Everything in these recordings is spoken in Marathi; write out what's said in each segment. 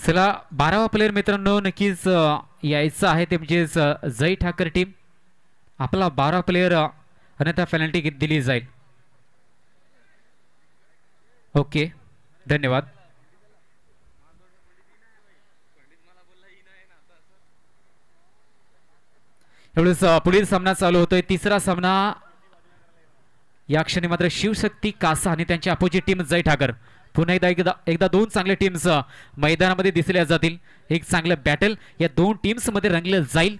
चला 12वा प्लेयर मित्रांनो नक्कीच यायचं आहे ते म्हणजेच जय ठाकर टीम. आपला 12वा प्लेयर अन्यथा पेनल्टी दिली जाईल. ओके धन्यवाद. एवढंच पुढील सामना चालू होतोय. तिसरा सामना या क्षणी मात्र शिवशक्ती कासा आणि त्यांची अपोजिट टीम जय ठाकर. पुन्हा एकदा दोन चांगले टीम्स मैदानामध्ये दिसल्या जातील. एक चांगलं बॅटल या दोन टीम्स मध्ये रंगलं जाईल.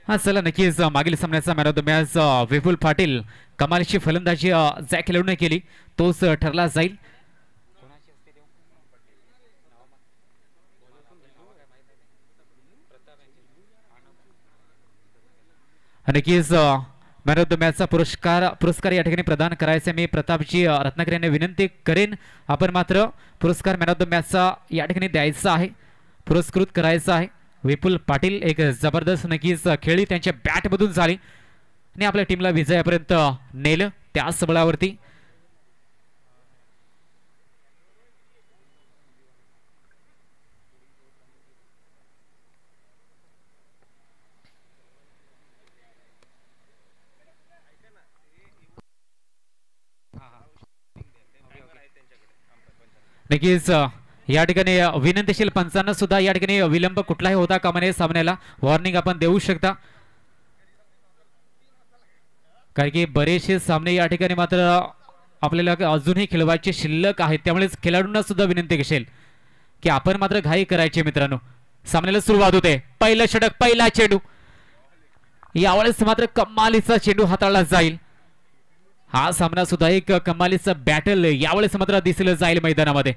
हा चला नक्कीच मागील सामन्याचा मॅन ऑफ द मॅच विपुल पाटील कमालीची फलंदाजी ज्या खेळाडूने केली तोच ठरला जाईल. नक्कीच मॅन ऑफ द मॅचचा पुरस्कार या ठिकाणी प्रदान करायचा मी प्रतापजी रत्नागिरी यांना विनंती करेन. आपण मात्र पुरस्कार मॅन ऑफ द मॅचचा या ठिकाणी द्यायचा आहे, पुरस्कृत करायचा आहे. विपुल पाटील एक जबरदस्त नक्कीच खेळी त्यांच्या बॅटमधून झाली आणि आपल्या टीमला विजयापर्यंत नेलं. त्याच बळावरती नक्कीच या ठिकाणी विनंतीशील पंचांना सुद्धा या ठिकाणी विलंब कुठलाही होता कामा नये. सामन्याला वॉर्निंग आपण देऊ शकता कारण की बरेचसे सामने या ठिकाणी मात्र आपल्याला अजूनही खेळवायचे शिल्लक आहेत. त्यामुळे खेळाडूंना सुद्धा विनंती असेल की आपण मात्र घाई करायची. मित्रांनो सामन्याला सुरुवात होते. पहिलं षटक, पहिला चेंडू. यावेळेस मात्र कमालीचा चेंडू हाताळला जाईल. हा सामना सुद्धा एक कमालीचा बॅटल यावेळेस मात्र दिसलं जाईल मैदानामध्ये.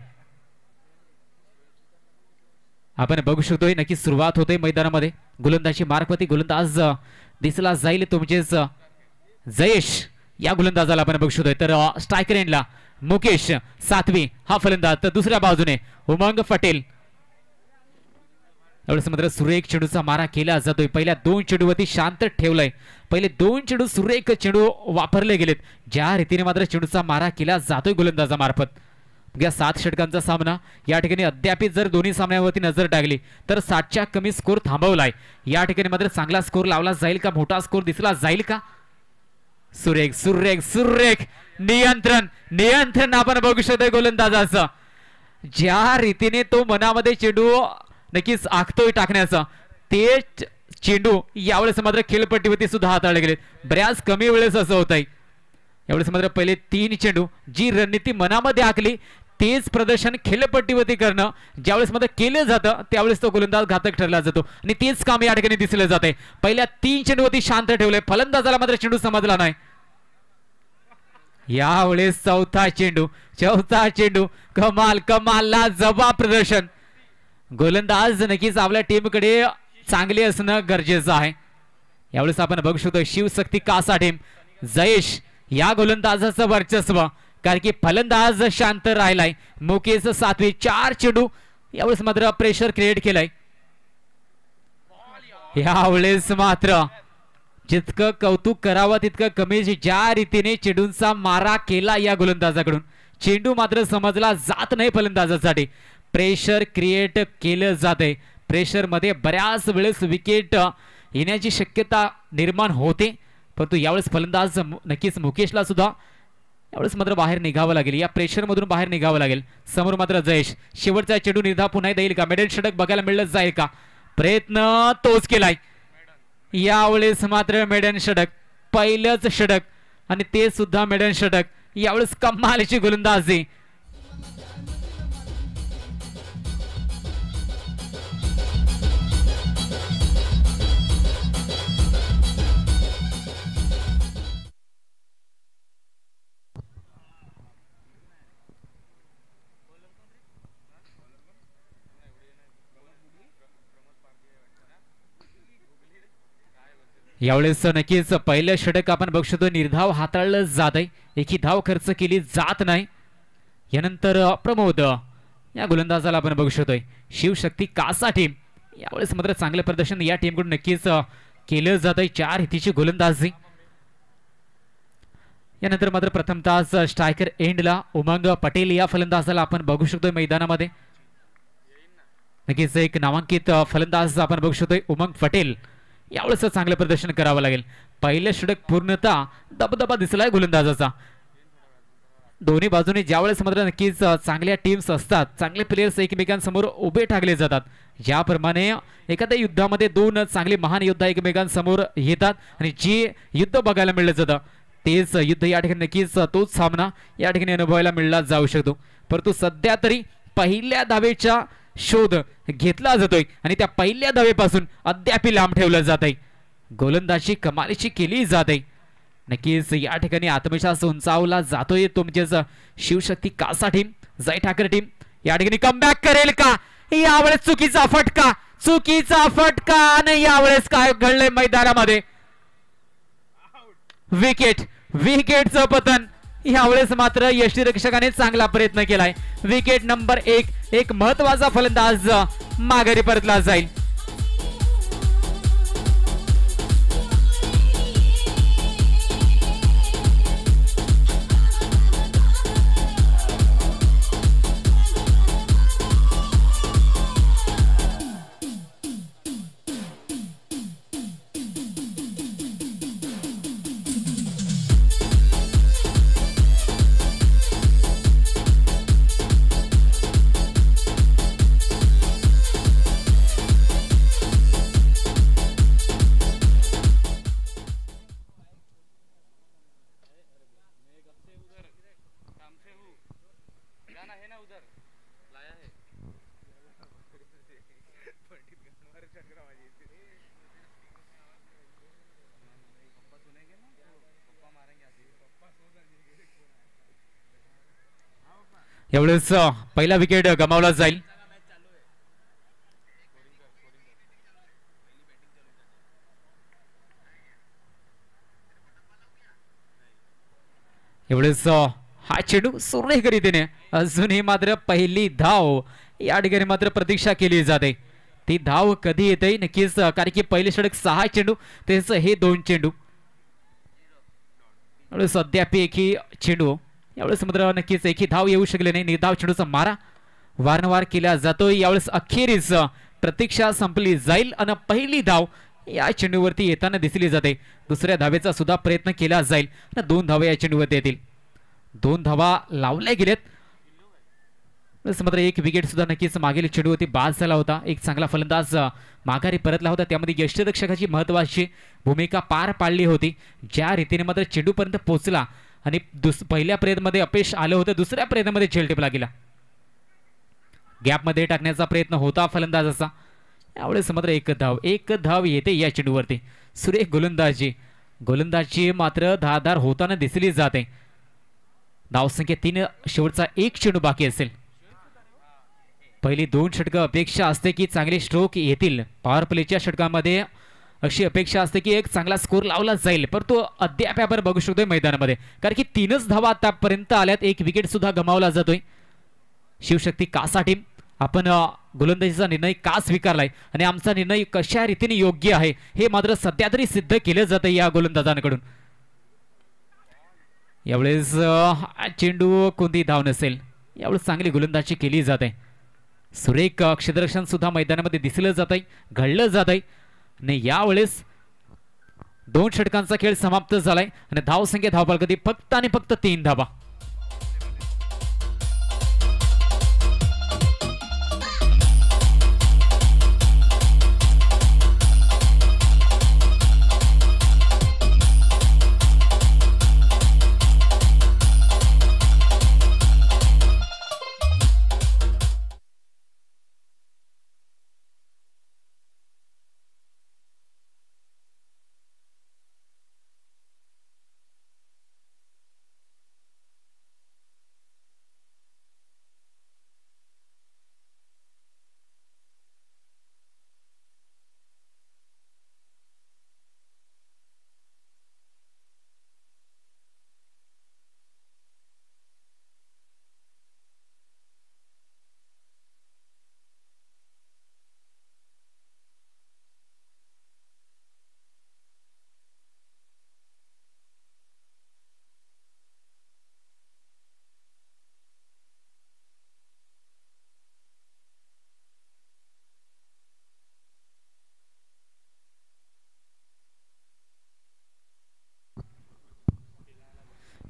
आपण बघू शकतोय नक्की सुरुवात होते मैदानामध्ये. गोलंदाजी मार्गवती गोलंदाज दिसला जाईल तो म्हणजेच जयेश या गोलंदाजाला आपण बघू शकतोय. तर स्ट्रायकर एंडला मुकेश सातवी हा फलंदाज. तर दुसऱ्या बाजूने उमंग पटेल. एवढंच मात्र सुरेख चेंडूचा मारा केला जातोय. पहिल्या दोन चेंडूवरती शांत ठेवलंय. पहिले दोन चेंडू सुरेख चेंडू वापरले गेलेत. ज्या रीतीने मात्र चेंडूचा मारा केला जातोय गोलंदाजामार्फत. या 7 षटकांचा सामना या ठिकाणी अद्याप जर दोन्ही सामन्यावरती नजर टाकली तर 60च्या कमी स्कोर थांबवलाय. या ठिकाणी मात्र चांगला स्कोर लावला जाईल का, मोठा स्कोर दिसला जाईल का? सुरेख सुरेख सुरेख नियंत्रण नियंत्रण आपण बघू शकतोय गोलंदाजाचं. ज्या रीतीने तो मनामध्ये चेंडू नक्कीच आखतोय टाकण्याचा, ते चेंडू यावेळेस मात्र खेळपट्टीवरती सुद्धा हाताळले गेले. बऱ्याच कमी वेळेस असं होत आहे. यावेळेस मात्र पहिले 3 चेंडू जी रणनीती मनामध्ये आखली तेच प्रदर्शन खेळपट्टीवरती करणं ज्यावेळेस मात्र केलं जातं त्यावेळेस तो गोलंदाज घातक ठरला जातो आणि तेच काम या ठिकाणी दिसलं जाते. पहिल्या 3 चेंडूवरती शांत ठेवले. फलंदाजाला मात्र चेंडू समजला नाही. यावेळेस चौथा चेंडू कमाल कमालला जबाब प्रदर्शन. गोलंदाज नक्कीच आपल्या टीमकडे चांगले असणं गरजेचं आहे. यावेळेस आपण बघू शकतो शिवशक्ती कासा टीम जयेश या गोलंदाजाचं वर्चस्व कारण की फलंदाज शांत राहिलाय. मुकेश सातवी 4 चेंडू यावेळेस मात्र प्रेशर क्रिएट केलाय. यावेळेस मात्र जितकं कौतुक करावं तितकं कमी. ज्या रीतीने चेंडूंचा मारा केला या गोलंदाजाकडून चेंडू मात्र समजला जात नाही. फलंदाजासाठी प्रेशर क्रिएट केलं जाते. प्रेशर मध्ये बऱ्याच वेळेस विकेट येण्याची शक्यता निर्माण होते. परंतु यावेळेस फलंदाज नक्कीच मुकेशला सुद्धा यावेळेस मात्र बाहेर निघावं लागेल. या प्रेशर मधून बाहेर निघावं लागेल. समोर मात्र जयेश शेवटचा चेंडू निर्धाव पुन्हा देईल का, मेडल षटक बघायला मिळलं जाईल का? प्रयत्न तोच केलाय. यावेळेस मात्र मेडन षटक, पहिलंच षटक आणि ते सुद्धा मेडन षटक. यावेळेस कमालीची गोलंदाजी. यावेळेस नक्कीच पहिलं षटक आपण बघू शकतो निर्धाव हाताळलं जात आहे. एकही धाव खर्च केली जात नाही. यानंतर प्रमोद या गोलंदाजाला आपण बघू शकतोय. शिवशक्ती कासा टीम यावेळेस मात्र चांगलं प्रदर्शन या टीमकडून नक्कीच केलं जात आहे. 4 हितीची गोलंदाजी. यानंतर मात्र प्रथमतः स्ट्रायकर एंडला उमंग पटेल या फलंदाजाला आपण बघू शकतोय मैदानामध्ये. नक्कीच एक नामांकित फलंदाज आपण बघू शकतोय उमंग पटेल. यावेळेस चांगलं प्रदर्शन करावं लागेल. पहिलं षटक पूर्णतः दबदबा दिसलाय गोलंदाजाचा. दोन्ही बाजूने ज्यावेळेस मात्र नक्कीच चांगल्या टीम्स असतात, चांगले प्लेयर्स एकमेकांसमोर उभे ठाकले जातात. ज्याप्रमाणे एखाद्या युद्धामध्ये दोन चांगले महान योद्धा एकमेकांसमोर येतात आणि जे युद्ध बघायला मिळलं जातं तेच युद्ध या ठिकाणी नक्कीच तोच सामना या ठिकाणी अनुभवायला मिळला जाऊ शकतो. परंतु सध्या तरी पहिल्या धावेच्या शोध घेतला जातोय आणि त्या पहिल्या धावेपासून अद्याप लांब ठेवलं जात आहे. गोलंदाजी कमालीची केली जात आहे. नक्कीच या ठिकाणी आत्मविश्वास उंचावला जातोय तुमचेच शिवशक्ती कासा टीम. जय ठाकरे टीम या ठिकाणी कमबॅक करेल का? यावेळेस चुकीचा फटका, चुकीचा फटका आणि यावेळेस काय घडलंय मैदानामध्ये? विकेट, विकेटचं पतन. यावेळेस मात्र यष्टीरक्षकाने चांगला प्रयत्न केलाय. Wicket number 1. एक महत्वाचा फलंदाज माघारी परतला जाईल. यावेळेस पहिला विकेट गमावला जाईल. एवढेच हा चेंडू सुरेख रीतीने अजूनही मात्र पहिली धाव या ठिकाणी मात्र प्रतीक्षा केली जाते. ती धाव कधी येते नक्कीच, कारण की पहिले षटक 6 चेंडू तेच हे 2 चेंडू. अद्याप एकही चेंडू यावेळेस मात्र नक्कीच एकही धाव येऊ शकले नाही. निर्धाव चेंडूचा मारा वारंवार केला जातोय. यावेळेस अखेरीस प्रतीक्षा संपली जाईल आणि पहिली धाव या चेंडूवरती येताना दिसली जाते. दुसऱ्या धावेचा सुद्धा प्रयत्न केला जाईल. 2 धावा या चेंडूवरती येतील. 2 धावा लावल्या गेलेत. मात्र एक विकेट सुद्धा नक्कीच मागील चेंडूवरती बाद झाला होता. एक चांगला फलंदाज माघारी परतला होता. त्यामध्ये यष्टीरक्षकाची महत्वाची भूमिका पार पाडली होती. ज्या रीतीने मात्र चेंडूपर्यंत पोहोचला आणि पहिल्या प्रयत्नामध्ये अपयश आलं होतं, दुसऱ्या प्रयत्नामध्ये झेल टिपला गेला. गॅपमध्ये टाकण्याचा प्रयत्न होता फलंदाजाचा. यावेळेस मात्र एक धाव येते या चेंडूवरती. सुरेख गोलंदाजी मात्र धारदार होताना दिसली जाते. धावसंख्या 3, शेवटचा एक चेंडू बाकी असेल. पहिली 2 षटकं अपेक्षा असते की चांगले स्ट्रोक येतील. पॉवर प्लेच्या षटकामध्ये अशी अपेक्षा असते की एक चांगला स्कोर लावला जाईल, परंतु अद्याप आपण बघू शकतोय मैदानामध्ये, कारण की 3च धावा आतापर्यंत आल्यात. एक विकेट सुद्धा गमावला जातोय. शिवशक्ती कासा टीम, आपण गोलंदाजीचा निर्णय का स्वीकारलाय आणि आमचा निर्णय कशा रीतीने योग्य आहे हे मात्र सध्या तरी सिद्ध केलं जातं या गोलंदाजांकडून. यावेळेस चेंडू कोणती धाव नसेल. यावेळेस चांगली गोलंदाजी केली जाते. सुरेख क्षेत्ररक्षण सुद्धा मैदानामध्ये दिसलं जात आहे, घडलं जात आहे. आणि यावेळेस 2 षटकांचा खेळ समाप्त झालाय आणि धावसंख्या धावफलकात फक्त आणि फक्त 3 धावा.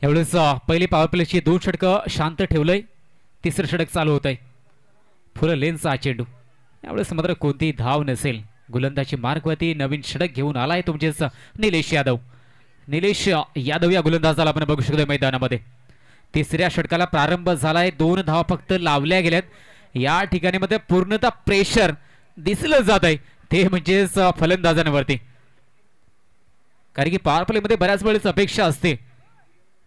यावेळेस पहिली पॉवर प्लेची 2 षटकं शांत ठेवलंय. तिसरं षटक चालू होत आहे. फुल लेनचा चेंडू. यावेळेस मात्र कोणती धाव नसेल. गोलंदाजी मार्गवरती नवीन षटक घेऊन आलाय तुमचेच निलेश यादव. निलेश यादव या गोलंदाजाला आपण बघू शकतो मैदानामध्ये. तिसऱ्या षटकाला प्रारंभ झालाय. 2 धावा फक्त लावल्या गेल्यात. या ठिकाणी मध्ये पूर्णतः प्रेशर दिसलं जात आहे ते म्हणजेच फलंदाजांवरती. कारण की पॉवर प्ले मध्ये बऱ्याच वेळेस अपेक्षा असते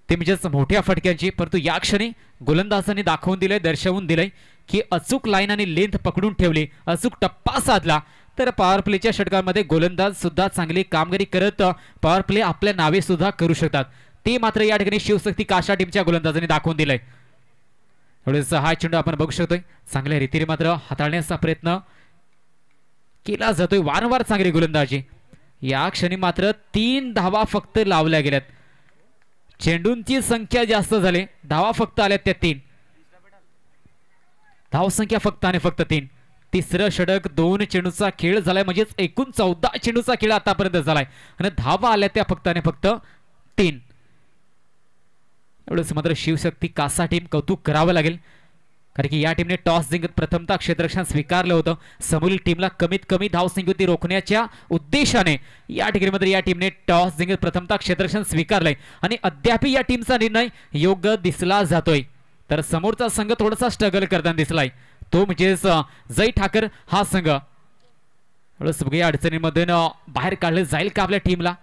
ते म्हणजेच मोठ्या फटक्यांची. परंतु या क्षणी गोलंदाजांनी दाखवून दिलंय, दर्शवून दिलंय की अचूक लाईन आणि लेंथ पकडून ठेवली, अचूक टप्पा साधला तर पॉवर प्लेच्या षटकांमध्ये गोलंदाज सुद्धा चांगली कामगिरी करत पॉवर प्ले आपल्या नावे सुद्धा करू शकतात. ते मात्र या ठिकाणी शिवशक्ती काशा टीमच्या गोलंदाजांनी दाखवून दिलंय. थोडेस हा चेंडू आपण बघू शकतोय चांगल्या रीतीने मात्र हाताळण्याचा प्रयत्न केला जातोय. वारंवार चांगली गोलंदाजी. या क्षणी मात्र 3 धावा फक्त लावल्या गेल्यात. चेंडूंची संख्या जास्त झाली, धावा फक्त आल्यात त्या 3. धाव संख्या फक्त आणि फक्त 3. तिसरं षटक 2 चेंडूचा खेळ झालाय म्हणजेच एकूण 14 चेंडूचा खेळ आतापर्यंत झालाय आणि धावा आल्या त्या फक्त आणि फक्त 3. एवढंच मात्र शिवशक्ती कासा टीम कौतुक करावं लागेल कारण की या टीमने टॉस जिंकत प्रथमतः क्षेत्ररक्षण स्वीकारलं होतं. समोरील टीमला कमीत कमी धाव संख्येवरती रोखण्याच्या उद्देशाने या ठिकाणी मात्र या टीमने टॉस जिंकत प्रथमतः क्षेत्ररक्षण स्वीकारलंय आणि अद्याप या टीमचा निर्णय योग्य दिसला जातोय. तर समोरचा संघ थोडासा स्ट्रगल करताना दिसलाय तो म्हणजेच जय ठाकर हा संघ. सगळ्या अडचणींमध्ये बाहेर काढलं जाईल का आपल्या टीमला.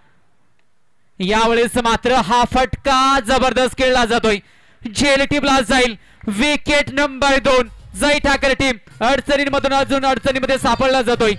यावेळेस मात्र हा फटका जबरदस्त खेळला जातोय. झेल टीमला जाईल. Wicket number 2. जय ठाकर टीम अडचणींमधून अजून अडचणीमध्ये सापडला जातोय.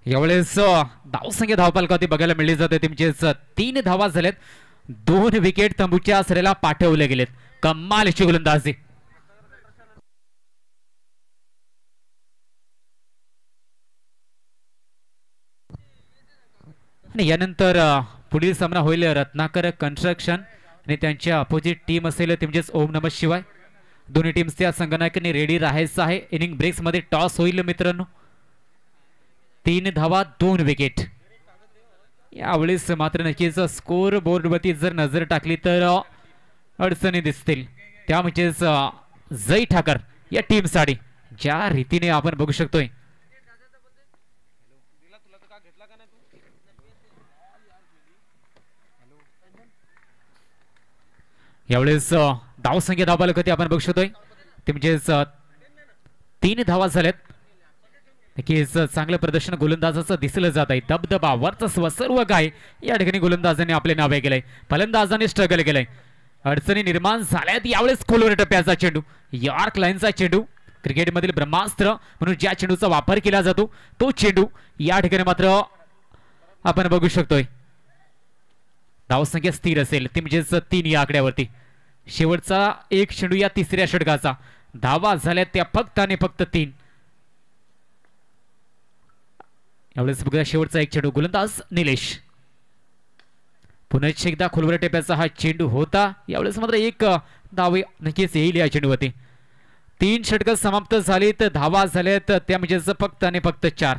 यावेळेस धावसंख्या धावपालकावरती बघायला मिळली जाते. त्यांचेच 3 धावा झाल्यात. 2 विकेट तंबूच्या सरेला पाठवले गेलेत. कमालीची गोलंदाजी. आणि यानंतर पुढील सामना होईल रत्नाकर कन्स्ट्रक्शन आणि त्यांच्या अपोजिट टीम असेल म्हणजेच ओम नमः शिवाय. दोन्ही टीम्सच्या संघनायकांनी रेडी राहायचं आहे. इनिंग ब्रेक्स मध्ये टॉस होईल मित्रांनो. 3 धावा 2 विकेट. यावेळेस मात्र नक्कीच स्कोर बोर्डवरती जर नजर टाकली तर अडचणी दिसतील. त्या म्हणजेच जय ठाकर या टीमसाठी ज्या रीतीने आपण बघू शकतोय यावेळेस धावसंख्या धावपालक होती आपण बघू शकतोय ते म्हणजेच 3 धावा झाल्यात. नक्कीच चांगलं प्रदर्शन गोलंदाजाचं दिसलं जात आहे. दबदबा वर्चस्व सर्व काय या ठिकाणी गोलंदाजांनी आपले नावे केलंय. फलंदाजाने स्ट्रगल केलंय. अडचणी निर्माण झाल्यात. यावेळेस खोलवर टप्प्याचा चेंडू यॉर्क लाईनचा चेंडू क्रिकेटमधील ब्रह्मास्त्र म्हणून ज्या चेंडूचा वापर केला जातो तो चेंडू या ठिकाणी मात्र आपण बघू शकतोय. धावसंख्या स्थिर असेल ती म्हणजेच 3 या आकड्यावरती. शेवटचा एक चेंडू या तिसऱ्या षटकाचा. धावा झाल्या त्या फक्त आणि फक्त 3. यावेळेस बघूया शेवटचा एक चेंडू. गोलंदाज निलेश. पुन्हा एकदा खोलवर टेप्याचा हा चेंडू होता. यावेळेस मात्र एक धाव नक्कीच येईल या चेंडूवरती. 3 षटकं समाप्त झाली तर धावा झाल्यात त्या म्हणजेच फक्त आणि फक्त 4.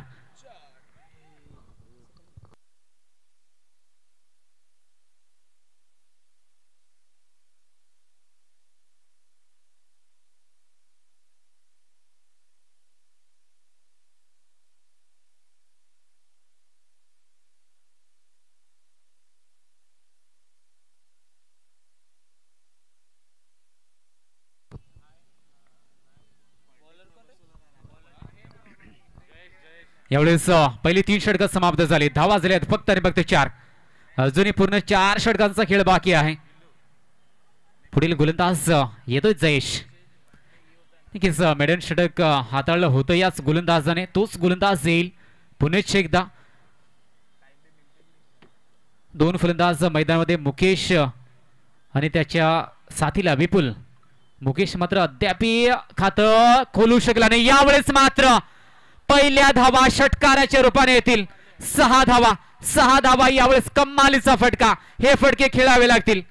यावेळेस पहिली 3 षटकं समाप्त झाली. धावा झाल्यात फक्त आणि फक्त 4. अजूनही पूर्ण 4 षटकांचा खेळ बाकी आहे. पुढील गोलंदाज येतोय जयेश. नक्कीच मेडन षटक हाताळलं होतं याच गोलंदाजाने. तोच गोलंदाज येईल पुन्हा एकदा. दोन फलंदाज मैदानामध्ये मुकेश आणि त्याच्या साथीला विपुल. मुकेश मात्र अद्याप खातं खोलू शकला नाही. यावेळेस मात्र पहिल्या धावा षटकाराच्या रूपाने येतील. 6 धावा, 6 धावा यावेळेस कमालीचा फटका. हे फटके खेळावे लागतील.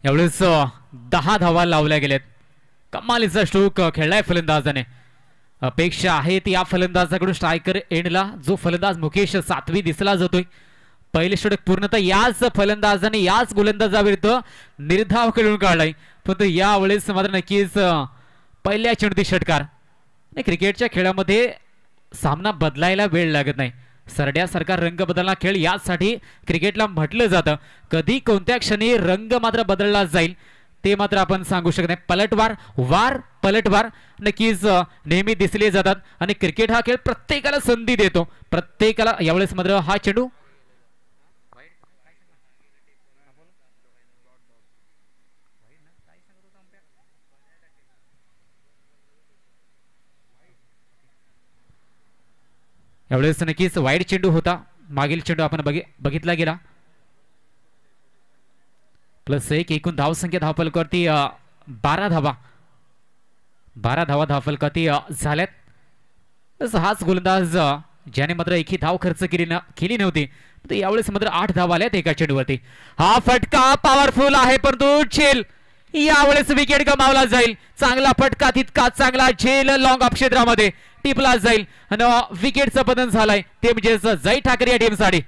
यावेळेस 10 धावा लावल्या गेल्यात. कमालीचा स्ट्रोक खेळलाय फलंदाजाने. अपेक्षा आहेत या फलंदाजाकडून स्ट्रायकर एंडला जो फलंदाज मुकेश सातवी दिसला जातोय. पहिले षटक पूर्णतः याच फलंदाजाने याच गोलंदाजाविरुद्ध निर्धाव खेळून काढलाय. पण यावेळेस मात्र नक्कीच पहिल्या चेंडूत षटकार. क्रिकेटच्या खेळामध्ये सामना बदलायला वेळ लागत नाही. सरड्यासारखा रंग बदलला खेळ यासाठी क्रिकेटला म्हटलं जातं. कधी कोणत्या क्षणी रंग मात्र बदलला जाईल ते मात्र आपण सांगू शकत नाही. पलटवार वार पलटवार नक्कीच नेहमी दिसले जातात आणि क्रिकेट हा खेळ प्रत्येकाला संधी देतो. प्रत्येकाला यावेळेस मात्र हा चेंडू यावेळेस नक्कीच वाईड चेंडू होता. मागील चेंडू आपण बघितला गेला. +1 एकूण धावसंख्या धावफलकावरती 12 धावा. 12 धावा धावफलकावरती झाल्यात. हाच गोलंदाज ज्याने मात्र एकही धाव खर्च केली नव्हती. यावेळेस मात्र 8 धावा आल्यात एका चेंडूवरती. हा फटका पॉवरफुल आहे परंतु झेल यावेळेस विकेट गमावला जाईल. चांगला फटका तितका चांगला झेल लॉंग ऑफ क्षेत्रामध्ये टिपला जाईल आणि विकेटचं पतन झालंय ते म्हणजेच जय ठाकरे या टीमसाठी.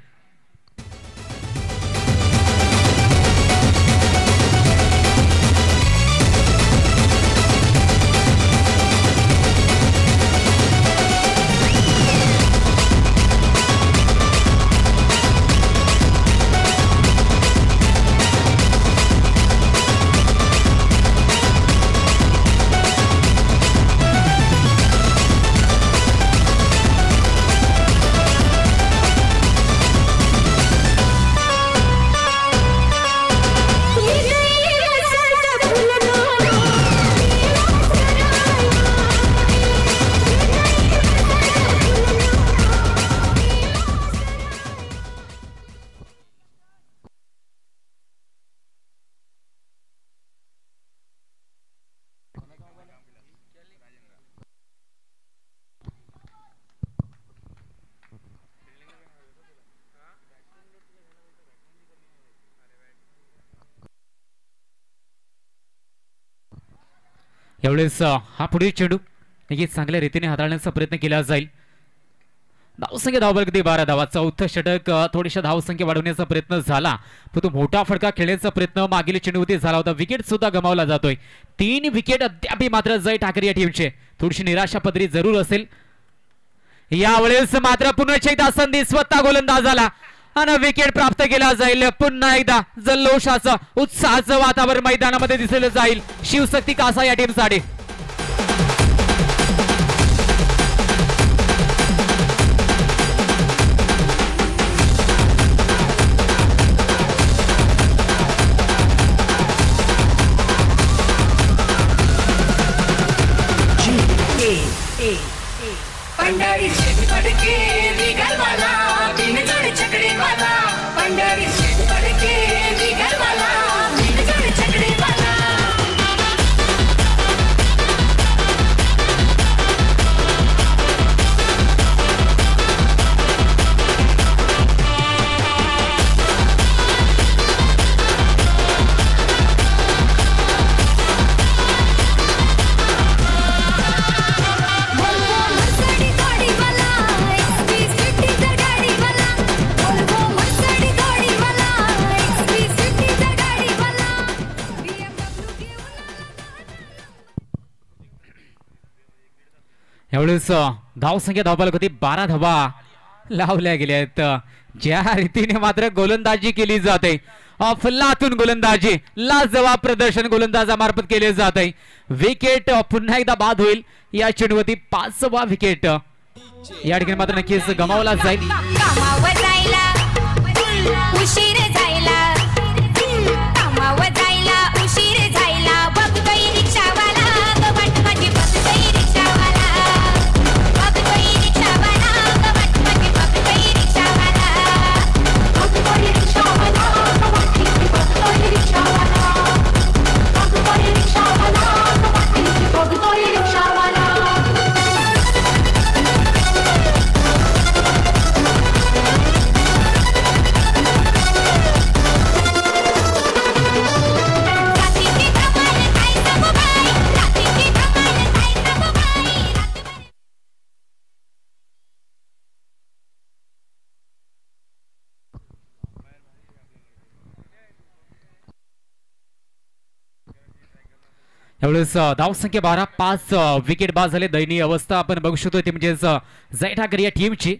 यावेळेस हा पुढील चेंडू चांगल्या रीतीने हाताळण्याचा प्रयत्न केला जाईल. धावसंख्या धावफलकावरती 12 धावा. चौथं षटक थोडीशा धावसंख्या वाढवण्याचा प्रयत्न झाला पण तो मोठा फटका खेळण्याचा प्रयत्न मागील चेंडूवरती झाला होता. विकेट सुद्धा गमावला जातोय. 3 विकेट अद्याप मात्र जय ठाकरे या टीमचे. थोडीशी निराशा पदरी जरूर असेल. यावेळेस मात्र पुन्हा एकदा संधी स्वतः गोलंदाजाला आणि विकेट प्राप्त केला जाईल. पुन्हा एकदा जल्लोषाचं उत्साहाचं वातावरण मैदानामध्ये दिसलं जाईल शिवशक्ती कासा या टीमसाठी. पंडारी शेत पडके निगलवाला बिनजोड चकडेवाला. पंडारी शेत पडके निगलवाला बिनजोड चकडेवाला. यावेळेस धावसंख्या धावफलक होती 12 धावा. लावल्या गेल्या आहेत. ज्या रीतीने मात्र गोलंदाजी केली जाते, अफलातून गोलंदाजी, लाजवाब प्रदर्शन गोलंदाजामार्फत केले जात आहे. विकेट पुन्हा एकदा बाद होईल या चेंडूवरती. 5वा विकेट या ठिकाणी मात्र नक्कीच गमावला जाईल. उशीर जायला कामावर जायला उशीर जायला बघतोय रिक्षावाला गवट माझी बघतोय रिक्षावाला बघतोय रिक्षावाला गवट माझी बघतोय रिक्षावाला बघतोय रिक्षावाला गवट माझी बघतोय रिक्षावाला बघतोय रिक्षावाला गवट माझी बघतोय रिक्षावाला. यावेळेस धावसंख्या 12, 5 विकेट बाद झाले. दयनीय अवस्था आपण बघू शकतो ती म्हणजे जय ठाकरे या टीमची.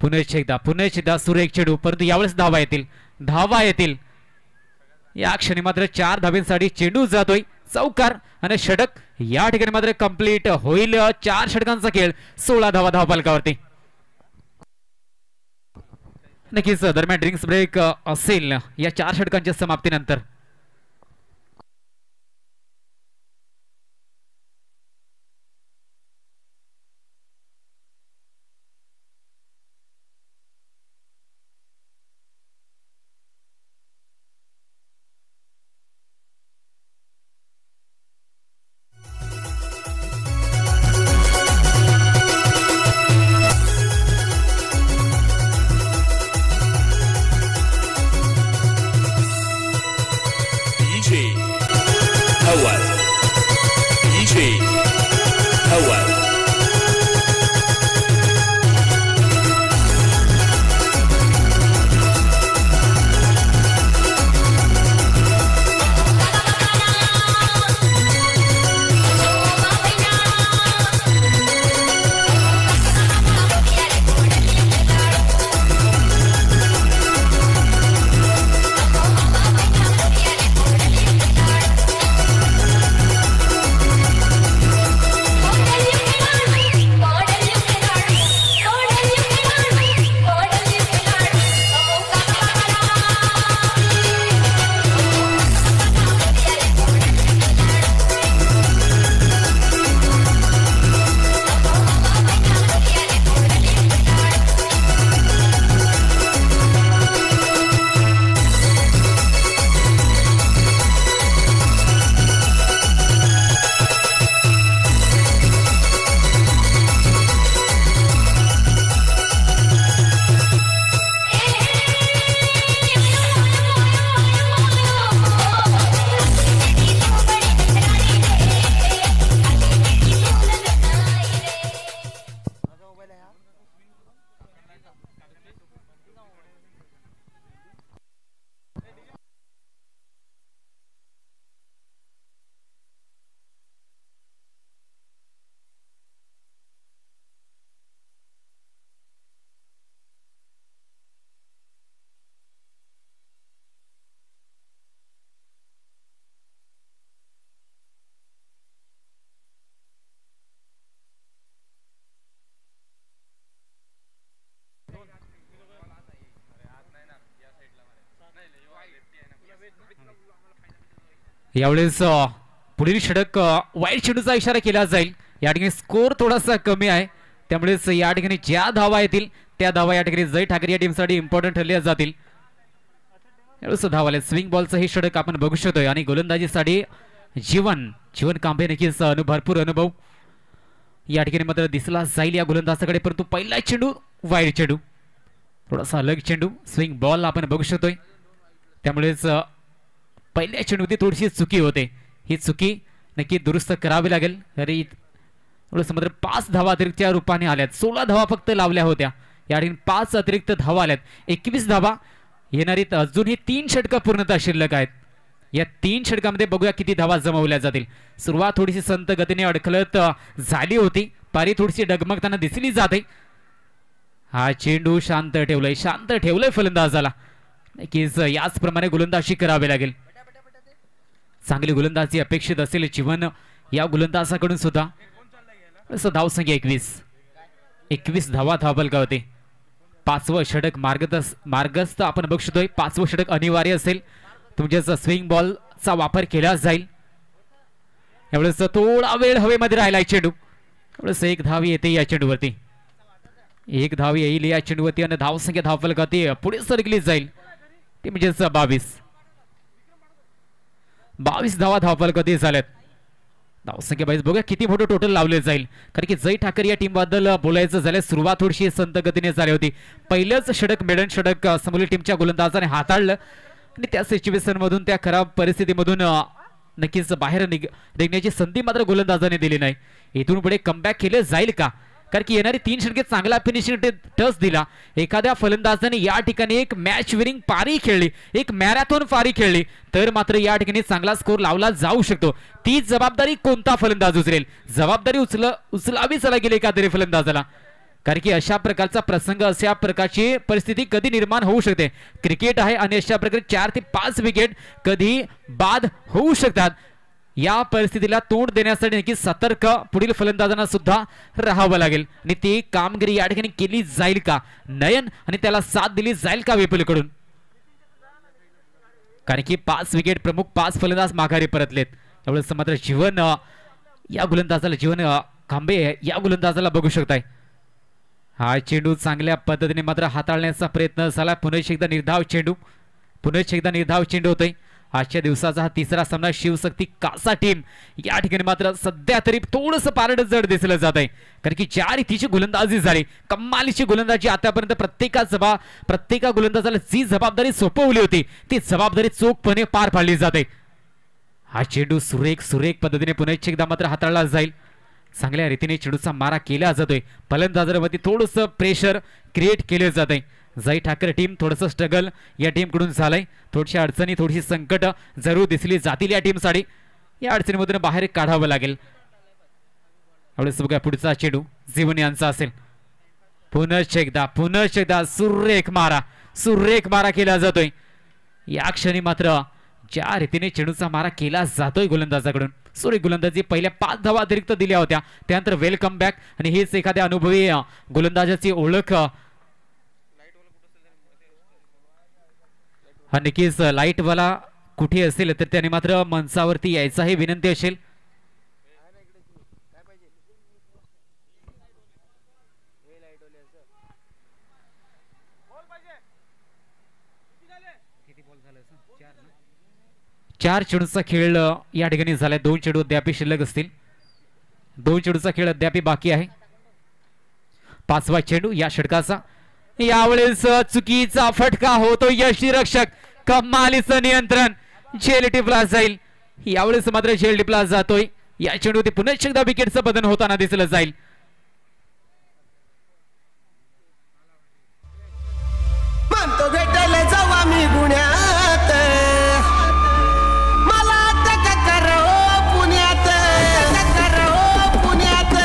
पुन्हा एकदा सुरेख चेंडू, परंतु यावेळेस धावा येतील. या क्षणी मात्र 4 धाब्यांसाठी चेंडू जातोय. चौकार आणि षटक या ठिकाणी मात्र कंप्लीट होईल. 4 षटकांचा खेळ, 16 धावा धावफलकावरती. नक्कीच दरम्यान ड्रिंक्स ब्रेक असेल या 4 षटकांच्या समाप्तीनंतर. यावेळेस पुढील षटक वाईट चेंडूचा इशारा केला जाईल. या ठिकाणी स्कोर थोडासा कमी आहे, त्यामुळेच या ठिकाणी ज्या धावा येतील त्या धावा या ठिकाणी जय ठाकरे या टीमसाठी इम्पॉर्टंट ठरल्या जातील. यावेळेस धावाले स्विंग बॉलचं हे षटक आपण बघू शकतोय आणि गोलंदाजीसाठी जीवन कांबे नक्कीच भरपूर अनुभव या ठिकाणी मात्र दिसला जाईल या गोलंदाजाकडे. परंतु पहिला चेंडू वाईट चेंडू, थोडासा अलग चेंडू, स्विंग बॉल आपण बघू शकतोय. त्यामुळेच पहिल्या चेंडूमध्ये थोडीशी चुकी होते, ही चुकी नक्की दुरुस्त करावी लागेल. तरी थोडंसं मात्र 5 धावा अतिरिक्तच्या रूपाने आल्यात. 16 धावा फक्त लावल्या होत्या, या ठिकाणी 5 अतिरिक्त धावा आल्यात. 21 धावा येणारी अजूनही 3 षटकं पूर्णतः शिल्लक आहेत. या 3 षटकामध्ये बघूया किती धावा जमवल्या जातील. सुरुवात थोडीशी संत गतीने अडखळत झाली होती, पारी थोडीशी डगमगताना दिसली जाते. हा चेंडू शांत ठेवलंय फलंदाजाला. नक्कीच याचप्रमाणे गोलंदाजी करावी लागेल. चांगली गोलंदाजी अपेक्षित असेल जीवन या गोलंदाजाकडून सुद्धा. धावसंख्या 21 धावा धावफलकावरती. 5वं षटक मार्गस्थ आपण बघतोय. 5वं षटक अनिवार्य असेल. तुमच्या स्विंग बॉलचा वापर केला जाईल. एवढंच थोडा वेळ हवेमध्ये राहिलाय चेंडू. एवढंच 1 धाव येते या चेंडूवरती. 1 धाव येईल या चेंडूवरती आणि धावसंख्या धावफलकावरती पुढे सरकली जाईल. ते म्हणजेच 22 धावा धावफलकावरती झाल्यात. धावसंख्या बाईस बघूया किती मोठं टोटल लावले जाईल. कारण की जय ठाकरे या टीम बद्दल बोलायचं झालं सुरुवात थोडीशी संत गतीने झाली होती. पहिलंच षटक मेडन षटक समोरील टीमच्या गोलंदाजाने हाताळलं आणि त्या सिच्युएशन मधून त्या खराब परिस्थितीमधून नक्कीच बाहेर निघण्याची संधी मात्र गोलंदाजाने दिली नाही. इथून पुढे कमबॅक केले जाईल का? कारण की येणारी 3 षटके चांगला फिनिशिंग टच दिला. एखाद्या फलंदाजाने या ठिकाणी एक मॅच विनिंग पारी खेळली, एक मॅरेथॉन पारी खेळली तर मात्र या ठिकाणी चांगला स्कोर लावला जाऊ शकतो. ती जबाबदारी कोणता फलंदाज उचलेल? जबाबदारी उचलावीच लागेल एखाद्या फलंदाजाला. कारण की अशा प्रकारचा प्रसंग, अशा प्रकारची परिस्थिती कधी निर्माण होऊ शकते. क्रिकेट आहे आणि अशा प्रकारे 4 ते 5 विकेट कधी बाद होऊ शकतात. या परिस्थितीला तोंड देण्यासाठी नक्की सतर्क पुढील फलंदाजांना सुद्धा राहावं लागेल आणि ती कामगिरी या ठिकाणी केली जाईल का? नयन आणि त्याला साथ दिली जाईल का वेपलीकडून? कारण की 5 विकेट प्रमुख 5 फलंदाज माघारी परतलेत. एवढंच मात्र जीवन या गोलंदाजाला खांबे या गोलंदाजाला बघू शकताय. हा चेंडू चांगल्या पद्धतीने मात्र हाताळण्याचा प्रयत्न झाला. पुन्हा एकदा निर्धाव चेंडू होतोय. आजच्या दिवसाचा हा 3रा सामना शिवशक्ती कासा टीम या ठिकाणी मात्र सध्या तरी थोडंस पारड जड दिसलं जात आहे. कारण की 4 रीतीची गोलंदाजी झाली. कमालीची गोलंदाजी आतापर्यंत प्रत्येका गोलंदाजाला जी जबाबदारी सोपवली होती ती जबाबदारी चोखपणे पार पाडली जाते. हा चेंडू सुरेख पद्धतीने पुन्हा एकदा मात्र हाताळला जाईल. चांगल्या रीतीने चेंडूचा मारा केला जातोय. फलंदाजावरती थोडंसं प्रेशर क्रिएट केले जात आहे. जय ठाकरे टीम थोडंसं स्ट्रगल या टीम कडून झालंय. थोडीशी अडचणी, थोडीशी संकट जरूर दिसली जातील या टीमसाठी. या अडचणीमधून बाहेर काढावं लागेल. एवढंच बघा पुढचा चेंडू जीवन यांचा असेल. पुन्हा एकदा सुरेख मारा केला जातोय. या क्षणी मात्र ज्या रीतीने चेंडूचा मारा केला जातोय गोलंदाजाकडून, सुरेख गोलंदाजी पहिल्या 5 धावा अतिरिक्त दिल्या होत्या. त्यानंतर वेलकम बॅक आणि हेच एखाद्या अनुभवी गोलंदाजाची ओळख. हा नक्कीच लाईटवाला कुठे असेल तर त्याने मात्र मंचावरती यायचा ही विनंती असेल. चार चेंडूचा खेळ या ठिकाणी झालाय. 2 चेंडू अद्याप शिल्लक असतील. 2 चेंडूचा खेळ अद्याप बाकी आहे. 5वा चेंडू या षटकाचा. यावेळेस चुकीचा फटका होतो. यष्टीरक्षक कमालीचं नियंत्रण. झेल टिपला जाईल. यावेळेस मात्र झेल टिपला जातोय. या चेंडूवरती पुन्हा एकदा विकेटचं बदल होताना दिसलं जाईल. म्हणतो भेटायला जाऊ आम्ही गुण्यात, मला टका करो पुण्यात, पुण्यात.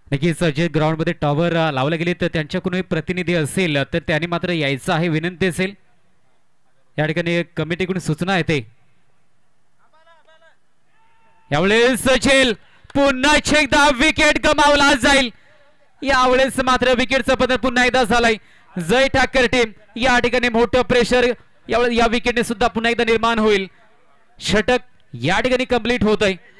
नक्कीच जे ग्राउंड मध्ये टॉवर लावले गेले तर त्यांच्याकडून प्रतिनिधी असेल तर त्यांनी मात्र यायचं आहे विनंती असेल. या ठिकाणी कमिटीकडून सूचना येते. यावेळेस झेल पुन्हा एकदा विकेट गमावला जाईल. यावेळेस मात्र विकेटचं बदल पुन्हा एकदा झालाय. जय ठाकरे टीम या ठिकाणी मोठं प्रेशर यावेळेस या विकेटने सुद्धा पुन्हा एकदा निर्माण होईल. षटक या ठिकाणी कंप्लीट होत आहे.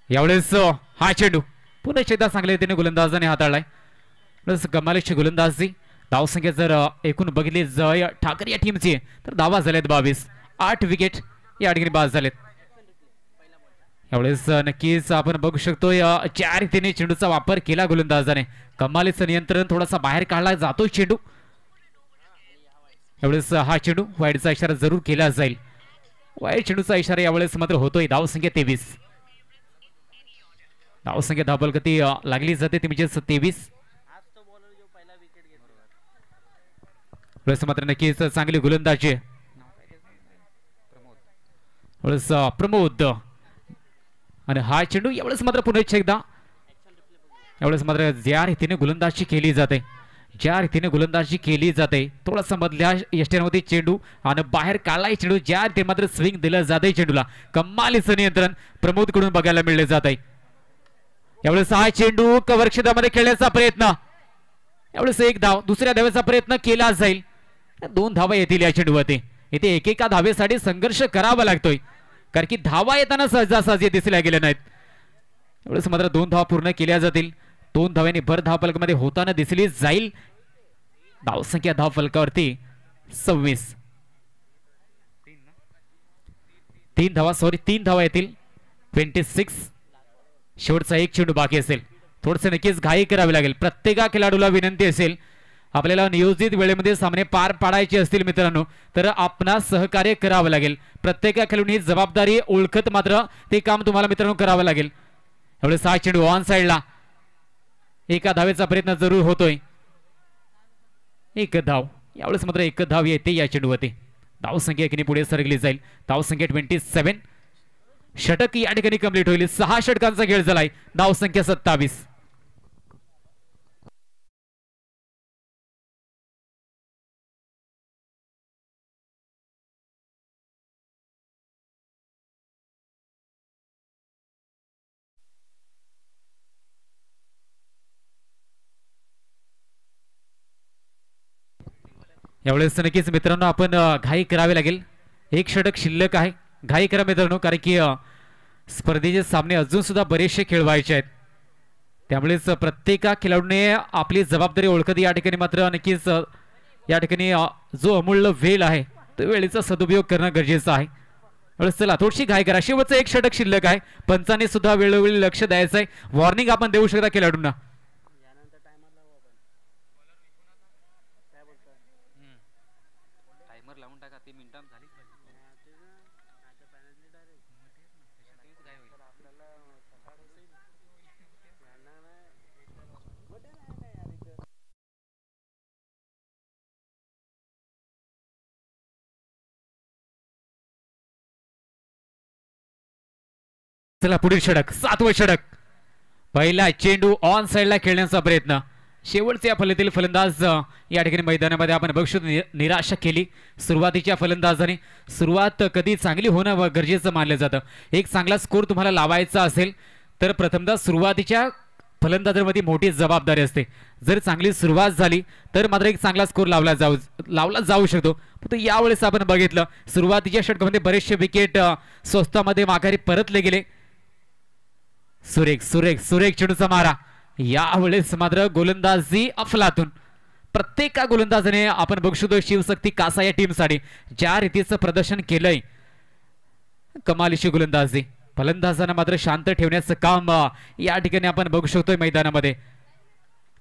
यावेळेस हा चेंडू पुन्हा एकदा चांगल्या रीतीने गोलंदाजाने हाताळलाय. प्लस कमालीची गोलंदाजी. धावसंख्या जर एकूण बघितली जय ठाकरे या टीमची तर धावा झाल्यात 22. 8 विकेट या ठिकाणी बाद झालेत. यावेळेस नक्कीच आपण बघू शकतो ज्या रीतीने चेंडूचा वापर केला गोलंदाजाने कमालीचं नियंत्रण थोडासा बाहेर काढला जातो चेंडू. यावेळेस हा चेंडू वाईडचा इशारा जरूर केला जाईल. वाईड चेंडूचा इशारा यावेळेस मात्र होतोय. धावसंख्या 23. धावसंख्या धाबल गती लागली जाते ती म्हणजे 23. मात्र नक्कीच चांगली गोलंदाजी प्रमोद आणि हा चेंडू यावेळेस मात्र पुन्हा एकदा यावेळेस मात्र ज्या रीतीने गोलंदाजी केली जाते थोडासा मधल्या यष्ट्यांमध्ये चेंडू आणि बाहेर काढलाय चेंडू. ज्या रीतीने मात्र स्विंग दिलं जाते चेंडूला कमालीचं नियंत्रण प्रमोद कडून बघायला मिळले जात आहे. यावेळेस हा चेंडू कव्हर क्षेत्रामध्ये खेळण्याचा प्रयत्न. यावेळेस एक धाव दुसऱ्या धावेचा प्रयत्न केला जाईल. 2 धावा येतील या चेंडूवरती. इथे एकेका धावेसाठी संघर्ष करावा लागतोय कारण की धावा येताना सहजासहजी दिसल्या गेल्या नाहीत. एवढंच मात्र 2 धावा पूर्ण केल्या जातील. 2 धाव्यांनी भर धाव फलकामध्ये होताना दिसली जाईल. धावसंख्या धाव फलकावरती 26. 3 धावा येतील. 26. शेवटचा एक चेंडू बाकी असेल. थोडस नक्कीच घाई करावी लागेल. प्रत्येका खेळाडूला विनंती असेल आपल्याला नियोजित वेळेमध्ये सामने पार पाडायचे असतील मित्रांनो तर आपणास सहकार्य करावं लागेल. प्रत्येका खेळाडूंनी जबाबदारी ओळखत मात्र ते काम तुम्हाला मित्रांनो करावं लागेल. एवढे 6 चेंडू ऑन साइडला. एका धावेचा प्रयत्न जरूर होतोय. एक धाव. यावेळेस मात्र एक धाव येते या चेंडूवरती. धावसंख्या एकीने पुढे सरकली जाईल. धावसंख्या 27. षटक या ठिकाणी कंप्लीट होईल. 6 षटकांचा खेळ झालाय. धावसंख्या 27. यावेळेस नक्कीच मित्रांनो आपण घाई करावी लागेल. एक षटक शिल्लक आहे. घाई करा मित्रांनो कारण की स्पर्धेचे सामने अजून सुद्धा बरेचसे खेळवायचे आहेत. त्यामुळेच प्रत्येका खेळाडूने आपली जबाबदारी ओळखत या ठिकाणी मात्र नक्कीच या ठिकाणी जो अमूल्य वेळ आहे तो वेळेचा सदुपयोग करणं गरजेचं आहे. चला थोडीशी घाई करा. शेवटचं एक षटक शिल्लक आहे. पंचांनी सुद्धा वेळोवेळी लक्ष द्यायचं आहे. वॉर्निंग आपण देऊ शकता खेळाडूंना. चला पुढील षटक 7वं षटक. पहिला चेंडू ऑन साइडला खेळण्याचा प्रयत्न. शेवटच्या फलंदाजीतील फलंदाज या ठिकाणी मैदानामध्ये आपण बघू निराशा केली. सुरुवातीच्या फलंदाजाने सुरुवात कधी चांगली होणं गरजेचं मानलं जातं. एक चांगला स्कोर तुम्हाला लावायचा असेल तर प्रथमतः सुरुवातीच्या फलंदाजांमध्ये मोठी जबाबदारी असते. जर चांगली सुरुवात झाली तर मात्र एक चांगला स्कोर लावला जाऊ शकतो. पण यावेळेस आपण बघितलं सुरुवातीच्या षटकामध्ये बरेचसे विकेट स्वस्तामध्ये माघारी परतले गेले. सुरेख सुरेख सुरेख चेंडूचा मारा. यावेळेस मात्र गोलंदाजी अफलातून. प्रत्येका गोलंदाजाने आपण बघू शकतो शिवशक्ती कासा या टीमसाठी ज्या रीतीचं प्रदर्शन केलंय कमालीची गोलंदाजी. फलंदाजांना मात्र शांत ठेवण्याचं काम या ठिकाणी आपण बघू शकतोय मैदानामध्ये.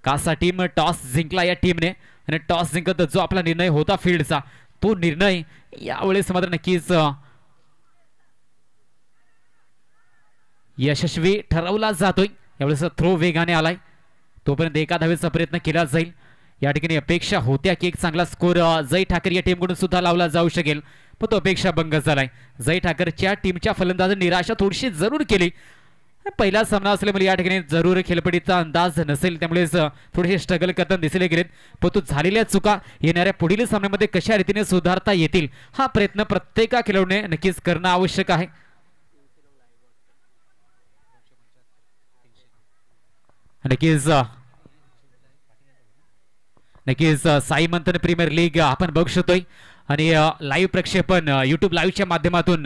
कासा टीम टॉस जिंकला या टीमने आणि टॉस जिंकत जो आपला निर्णय होता फील्डचा तो निर्णय यावेळेस मात्र नक्कीच यशस्वी ठरवला जातोय. यावेळेस थ्रो वेगाने आलाय. तोपर्यंत एका धावेचा प्रयत्न केला जाईल. या ठिकाणी अपेक्षा होत्या की एक चांगला स्कोर जय ठाकरे या टीमकडून सुद्धा लावला जाऊ शकेल पण तो अपेक्षा भंग झालाय. जय ठाकरेच्या टीमच्या फलंदाजांनी निराशा थोडीशी जरूर केली. पहिला सामना असल्यामुळे या ठिकाणी जरूर खेळपडीचा अंदाज नसेल त्यामुळेच थोडेसे स्ट्रगल करताना दिसले गेलेत. पण तो झालेल्या चुका येणाऱ्या पुढील सामन्यामध्ये कशा रीतीने सुधारता येतील हा प्रयत्न प्रत्येका खेळाडूने नक्कीच करणं आवश्यक आहे. नक्कीच साई मंथन प्रीमियर लीग आपण बघू शकतोय आणि लाईव्ह प्रक्षेपण YouTube लाईव्हच्या माध्यमातून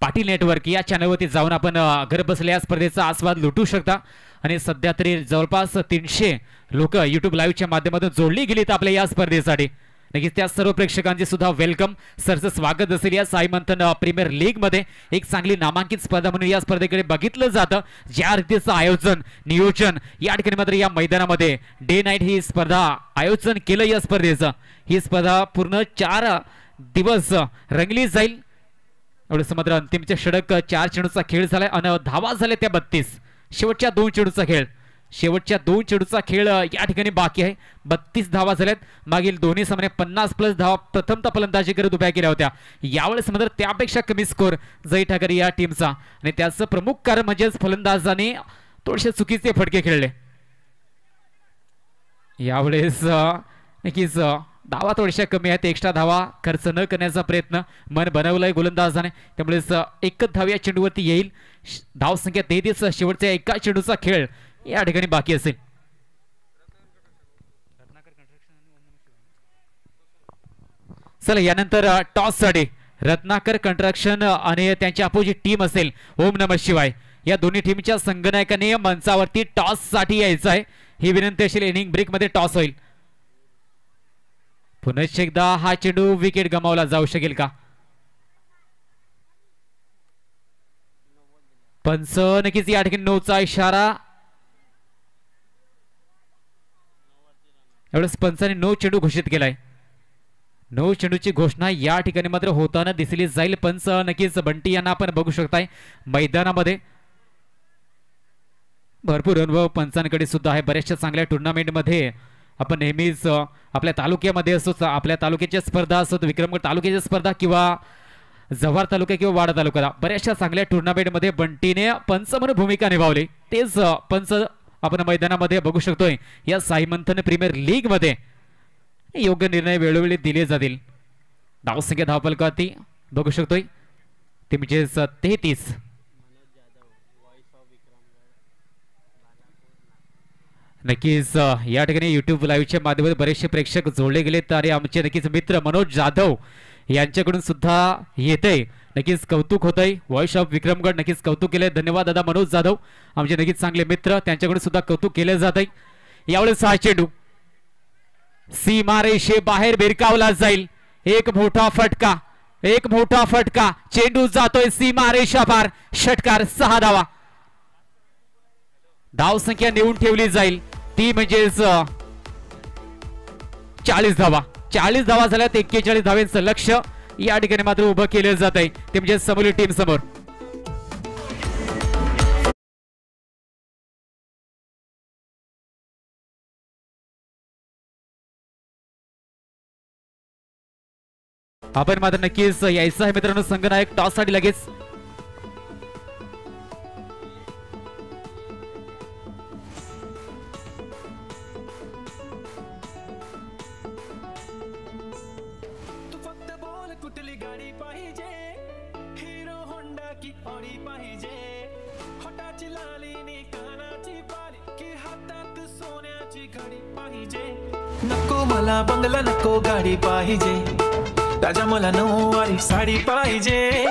पाटील नेटवर्क या चॅनलवरती जाऊन आपण घर बसल्या या स्पर्धेचा आस्वाद लुटू शकता आणि सध्या तरी जवळपास 300 लोक YouTube लाईव्हच्या माध्यमातून जोडली गेलीत आपल्या या स्पर्धेसाठी. नक्कीच त्या सर्व प्रेक्षकांचे सुद्धा वेलकम, सरचं स्वागत असेल. या साई मंथन प्रीमियर लीग मध्ये एक चांगली नामांकित स्पर्धा म्हणून या स्पर्धेकडे बघितलं जातं. ज्या रीतीचं आयोजन नियोजन या ठिकाणी मात्र या मैदानामध्ये डे नाईट ही स्पर्धा आयोजन केलं या स्पर्धेचं. ही स्पर्धा पूर्ण 4 दिवस रंगली जाईल. एवढं मात्र अंतिमचे षटक 4 चेंडूचा खेळ झालाय आणि धावा झाल्या त्या 32. शेवटच्या 2 चेंडूचा खेळ, शेवटच्या 2 चेंडूचा खेळ या ठिकाणी बाकी आहे. 32 धावा झाल्यात. मागील दोन्ही सामने 50+ धावा प्रथमतः फलंदाजी करत उभ्या केल्या होत्या. यावेळेस मात्र त्यापेक्षा कमी स्कोर जय ठाकरे या टीमचा आणि त्याचं प्रमुख कारण म्हणजेच फलंदाजाने थोडेसे चुकीचे फटके खेळले. यावेळेस नक्कीच धावा थोड्याशा कमी आहेत. एक्स्ट्रा धावा खर्च न करण्याचा प्रयत्न मन बनवलाय गोलंदाजाने. त्यामुळेच एकच धाव या चेंडूवरती येईल. धाव संख्या 33. शेवटच्या एका चेंडूचा खेळ या ठिकाणी बाकी असेल. चला यानंतर टॉस साठी रत्नाकर कंस्ट्रक्शन आणि त्यांची अपोजिट टीम असेल ओम नमः शिवाय. या दोन्ही टीमच्या संघनायकाने मंचावरती टॉस साठी यायचं आहे. ही विनंती असेल. इनिंग ब्रेक मध्ये टॉस होईल. पुन्हा एकदा हा चेंडू विकेट गमावला जाऊ शकेल का? पंच नक्कीच या ठिकाणी 9चा इशारा. एवढंच पंचाने 9 चेंडू घोषित केलाय. 9 चेंडूची घोषणा या ठिकाणी मात्र होताना दिसली जाईल. पंच नक्कीच बंटी यांना आपण बघू शकताय मैदानामध्ये. भरपूर अनुभव पंचांकडे सुद्धा आहे. बऱ्याचशा चांगल्या टुर्नामेंटमध्ये आपण नेहमीच आपल्या तालुक्यामध्ये असो, आपल्या तालुक्याच्या स्पर्धा असो, विक्रमगड तालुक्याच्या स्पर्धा किंवा जव्हार तालुका किंवा वाडा तालुका, बऱ्याचशा चांगल्या टुर्नामेंटमध्ये बंटीने पंच म्हणून भूमिका निभावली. तेच पंच आपण मैदानामध्ये बघू शकतोय. या साई मंथन प्रीमियर लीग मध्ये योग्य निर्णय वेळोवेळी दिले जातील. धावसंख्या धावफलकावरती बघू शकतोय ते म्हणजे 33. नक्कीच या ठिकाणी युट्यूब लाईव्हच्या माध्यमातून बरेचसे प्रेक्षक जोडले गेलेत आणि आमचे नक्कीच मित्र मनोज जाधव यांच्याकडून सुद्धा येते. नक्कीच कौतुक होतंय. व्हॉइस ऑफ विक्रमगड नक्कीच कौतुक केलंय. धन्यवाद दादा मनोज जाधव, आमचे नक्कीच चांगले मित्र, त्यांच्याकडून सुद्धा कौतुक केलं जात आहे. यावेळेस हा चेंडू सीमारेषे बाहेर भिरकावला जाईल. एक मोठा फटका, एक मोठा फटका. चेंडू जातोय सीमारेषा पार. षटकार 6 धावा. धाव संख्या नेऊन ठेवली जाईल ती म्हणजेच 40 धावा. 40 धावा झाल्यात. 41 धावांचं लक्ष्य या ठिकाणी मात्र उभं केलं जात आहे ते म्हणजे समोरील टीम समोर. आपण मात्र नक्कीच यायचं आहे मित्रांनो. संघनायक टॉस साठी लगेच. नको मला बंगला, नको गाडी पाहिजे, राजा मला नऊवारी साडी पाहिजे.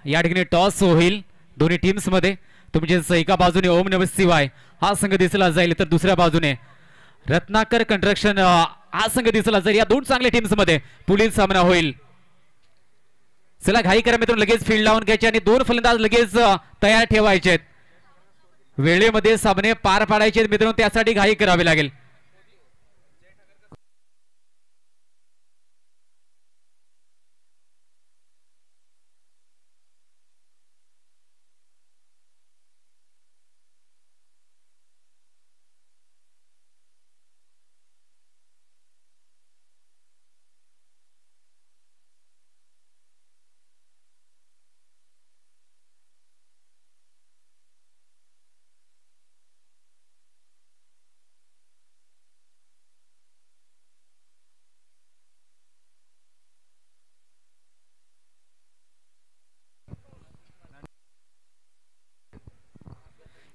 या ठिकाणी टॉस होईल दोन्ही टीम्स मध्ये. तुमचे एका बाजूने ओम नमः शिवाय हा संघ दिसला जाईल तर दुसऱ्या बाजूने रत्नाकर कंस्ट्रक्शन हा संघ दिसला जाईल. या दोन चांगल्या टीम्स मध्ये पुढील सामना होईल. चला घाई करा मित्रांनो, लगेच फील्ड लावून घ्यायचे आणि 2 फलंदाज लगेच तयार ठेवायचे. वेळेमध्ये सामने पार पाडायचे मित्रांनो, त्यासाठी घाई करावी लागेल.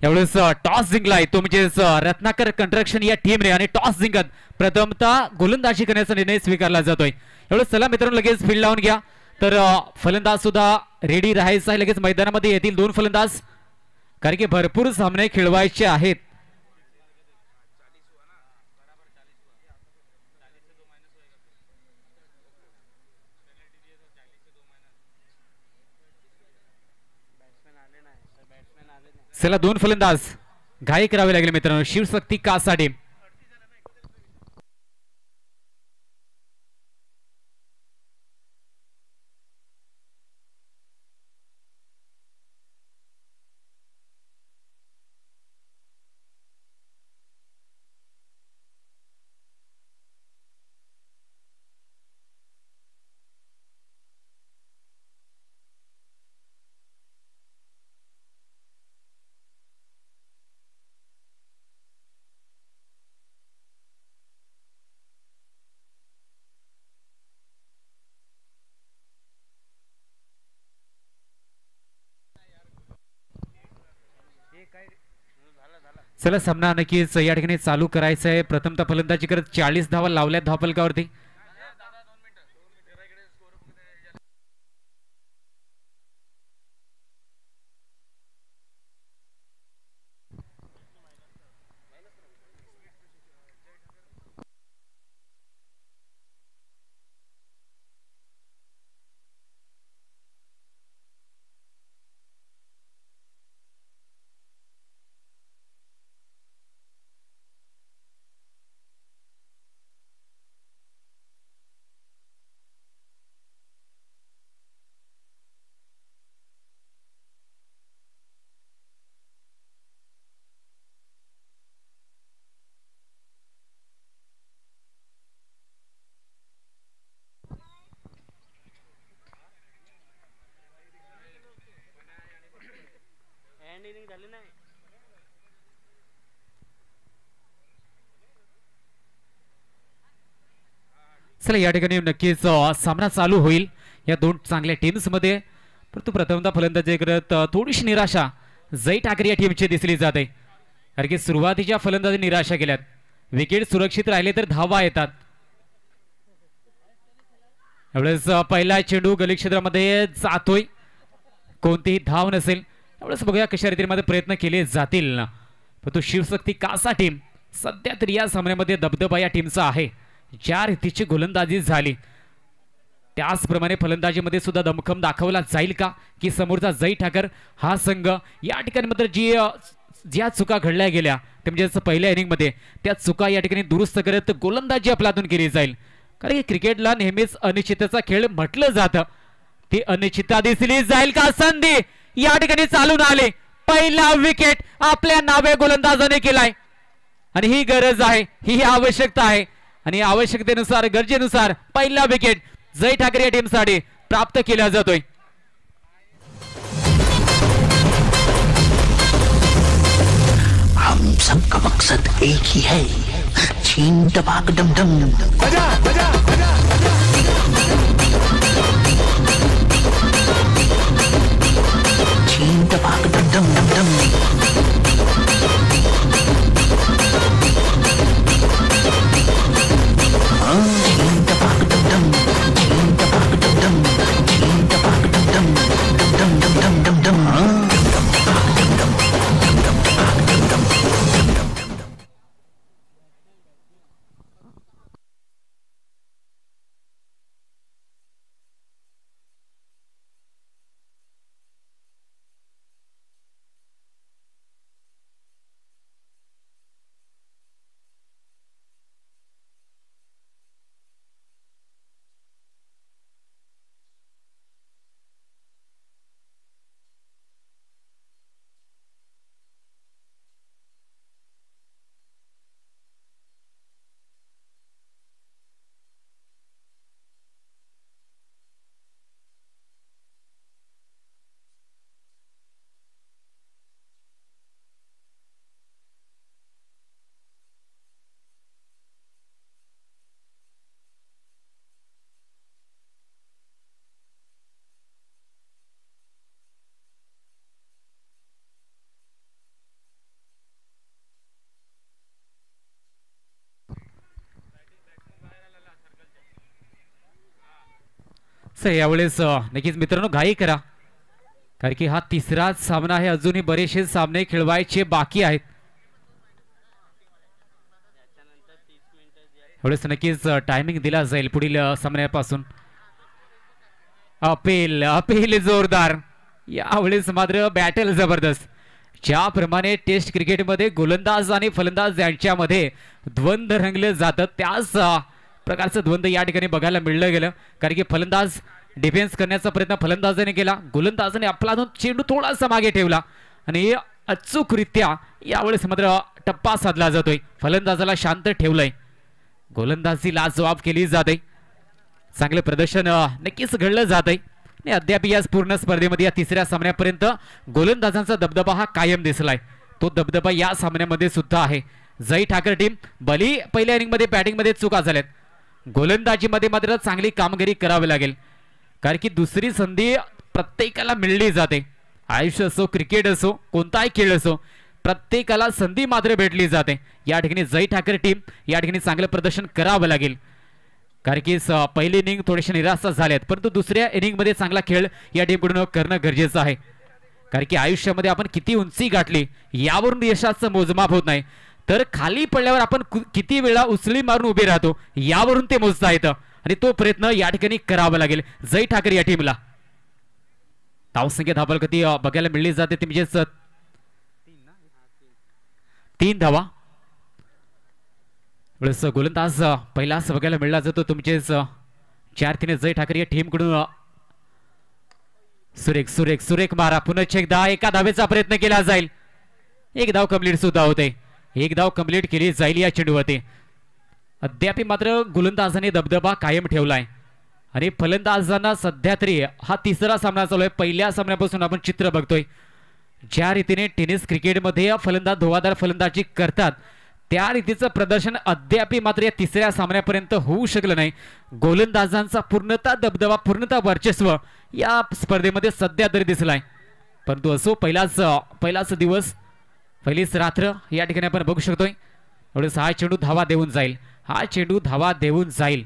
यावेळेस टॉस जिंकलाय तो म्हणजे रत्नाकर कंस्ट्रक्शन या टीमने आणि टॉस जिंकत प्रथमतः गोलंदाजी करण्याचा निर्णय स्वीकारला जातोय. यावेळेस चला मित्रांनो लगेच फील्ड लावून घ्या. तर फलंदाज सुद्धा रेडी राहायचं आहे. लगेच मैदानामध्ये येतील 2 फलंदाज कारण की भरपूर सामने खेळवायचे आहेत. चला 2 फलंदाज घाई करावे लागेल मित्रांनो. शिवशक्ती कासाडे चला सामना नक्कीच या ठिकाणी चालू करायचा आहे. प्रथमतः फलंदाजी करत 40 धावा लावल्या धावफलकावरती. चला या ठिकाणी नक्कीच सामना चालू होईल या 2 चांगल्या टीम्स मध्ये. परंतु प्रथमतः फलंदाजी करत थोडीशी निराशा जय ठाकरे या टीमची दिसली जाते कारण की सुरुवातीच्या फलंदाजी निराशा केल्यात. विकेट सुरक्षित राहिले तर धावा येतात. यावेळेस पहिला चेंडू गली क्षेत्रामध्ये जातोय. कोणतीही धाव नसेल. यावेळेस बघूया कशा रीतीमध्ये प्रयत्न केले जातील ना. परंतु शिवशक्ती कासा टीम सध्या तरी या सामन्यामध्ये दबदबा या टीमचा आहे. ज्या रीतीची गोलंदाजी झाली त्याचप्रमाणे फलंदाजीमध्ये सुद्धा दमखम दाखवला जाईल का की समोरचा जय ठाकर हा संघ या ठिकाणी मात्र ज्या चुका घडल्या गेल्या ते म्हणजे पहिल्या इनिंगमध्ये त्या चुका या ठिकाणी दुरुस्त करत गोलंदाजी आपल्यातून केली जाईल. कारण की क्रिकेटला नेहमीच अनिश्चिततेचा खेळ म्हटलं जातं. ती अनिश्चितता दिसली जाईल का. संधी या ठिकाणी चालून आले. पहिला विकेट आपल्या नावे गोलंदाजाने केलाय आणि ही गरज आहे, ही आवश्यकता आहे आणि आवश्यकतेनुसार गरजेनुसार पहिला विकेट जय ठाकरे या टीमसाठी प्राप्त केला जातोय. हम सबका मकसद एक ही है, छीन दबाक डम डम. बजा बजा बजा छीन दबाक डम डम डम डम. यावेळेस नक्कीच मित्रांनो घाई करा, कारण की हा तिसराच सामना आहे. अजूनही बरेचसे सामने खेळवायचे बाकी आहेत. यावेळेस नक्कीच टायमिंग दिला जाईल पुढील सामन्यापासून. अपील जोरदार. यावेळेस मात्र बॅटल जबरदस्त. ज्याप्रमाणे टेस्ट क्रिकेटमध्ये गोलंदाज आणि फलंदाज यांच्यामध्ये द्वंद्व रंगलं जातं, त्याच प्रकारचं द्वंद्व या ठिकाणी बघायला मिळलं गेलं. कारण की फलंदाज डिफेन्स करण्याचा प्रयत्न फलंदाजाने केला, गोलंदाजाने आपला चेंडू थोडासा मागे ठेवला आणि अचूकरित्या यावेळेस मात्र टप्पा साधला जातोय. फलंदाजाला शांत ठेवलंय, गोलंदाजी लाजवाब केली जाते. चांगलं प्रदर्शन नक्कीच घडलं जात आहे आणि अद्याप या पूर्ण स्पर्धेमध्ये या तिसऱ्या सामन्यापर्यंत गोलंदाजांचा दबदबा हा कायम दिसलाय. तो दबदबा या सामन्यामध्ये सुद्धा आहे. जय ठाकर टीम भली पहिल्या इनिंगमध्ये बॅटिंगमध्ये चुका झाल्यात, गोलंदाजीमध्ये मात्र चांगली कामगिरी करावी लागेल. कारण की दुसरी संधी प्रत्येकाला मिळली जाते. आयुष्य असो, क्रिकेट असो, कोणताही खेळ असो, प्रत्येकाला संधी मात्र भेटली जाते. या ठिकाणी जय ठाकर टीम या ठिकाणी चांगलं प्रदर्शन करावं लागेल. कारण की पहिली इनिंग थोडेसे निराशा झाल्यात, परंतु दुसऱ्या इनिंगमध्ये चांगला खेळ या टीमकडून करणं गरजेचं आहे. कारण की आयुष्यामध्ये आपण किती उंची गाठली यावरून यशाचं मोजमाप होत नाही, तर खाली पडल्यावर आपण किती वेळा उचली मारून उभे राहतो यावरून ते मोजता येतं आणि तो प्रयत्न या ठिकाणी करावा लागेल जय ठाकर या टीमला. धावसंख्या धावफलकती बघायला मिळली जाते ती म्हणजेच 3 धावा. वेळेस गोलंदाज पहिलाच बघायला मिळला जातो तुमचेच 4-3 जय ठाकर या टीमकडून. सुरेख मारा. पुन्हा एकदा एका धावेचा प्रयत्न केला जाईल. एक धाव कंप्लीट सुद्धा होते. एक धाव कंप्लीट केली जाईल या चेंडूवरती. अद्याप मात्र गोलंदाजाने दबदबा कायम ठेवलाय आणि फलंदाजांना सध्या तरी हा तिसरा सामना चालू आहे. पहिल्या सामन्यापासून आपण चित्र बघतोय ज्या रीतीने टेनिस क्रिकेटमध्ये फलंदाज धोवादार फलंदाजी करतात त्या रीतीचं प्रदर्शन अद्याप मात्र या तिसऱ्या सामन्यापर्यंत होऊ शकलं नाही. गोलंदाजांचा पूर्णतः दबदबा, पूर्णतः वर्चस्व या स्पर्धेमध्ये सध्या तरी दिसलाय. परंतु असो, पहिलाच दिवस, पहिलीच रात्र या ठिकाणी आपण बघू शकतोय. एवढेच हा चेंडू धावा देऊन जाईल, हा चेंडू धावा देऊन जाईल.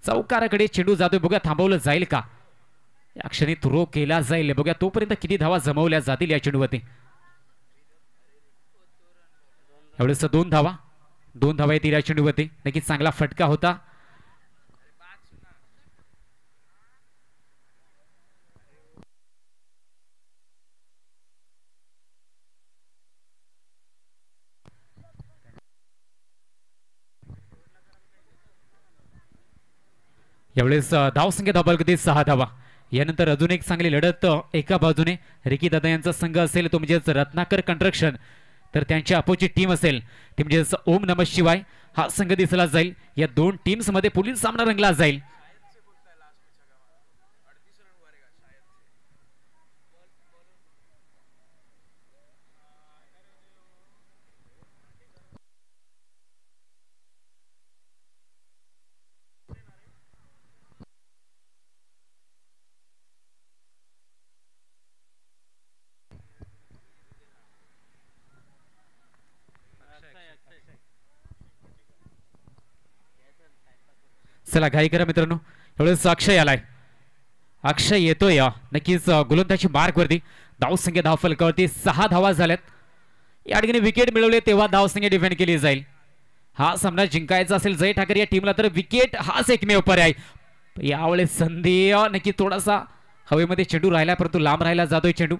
चौकाराकडे चेंडू जातोय, बघूया थांबवलं जाईल का. या क्षणी थ्रो केला जाईल, बघूया तोपर्यंत किती धावा जमवल्या जातील या चेंडूवरती. एवढेच 2 धावा येतील या चेंडूवरती. नक्कीच चांगला फटका होता. यावेळेस धावसंख्या धावफलकती 6 धावा. यानंतर अजून एक चांगली लढत एका बाजूने रिकी दादा यांचा संघ असेल तो म्हणजेच रत्नाकर कंस्ट्रक्शन, तर त्यांची अपोजिट टीम असेल ती म्हणजेच ओम नमः शिवाय हा संघ दिसला जाईल. या 2 टीम्स मध्ये पुढील सामना रंगला जाईल. चला घाई करा मित्रांनो. एवढेच अक्षय आलाय, अक्षय येतोय. नक्कीच गोलंदाजी मार्कवरती. धावसंख्या धावफलकावरती 6 धावा झाल्यात. या ठिकाणी विकेट मिळवले तेव्हा धावसंख्या डिफेंड केली जाईल. हा सामना जिंकायचा असेल जय ठाकर या टीमला तर विकेट हाच एकमेव पर्याय. यावेळेस संधी नक्की थोडासा हवेमध्ये चेंडू राहिला, परंतु लांब राहिला जातोय चेंडू.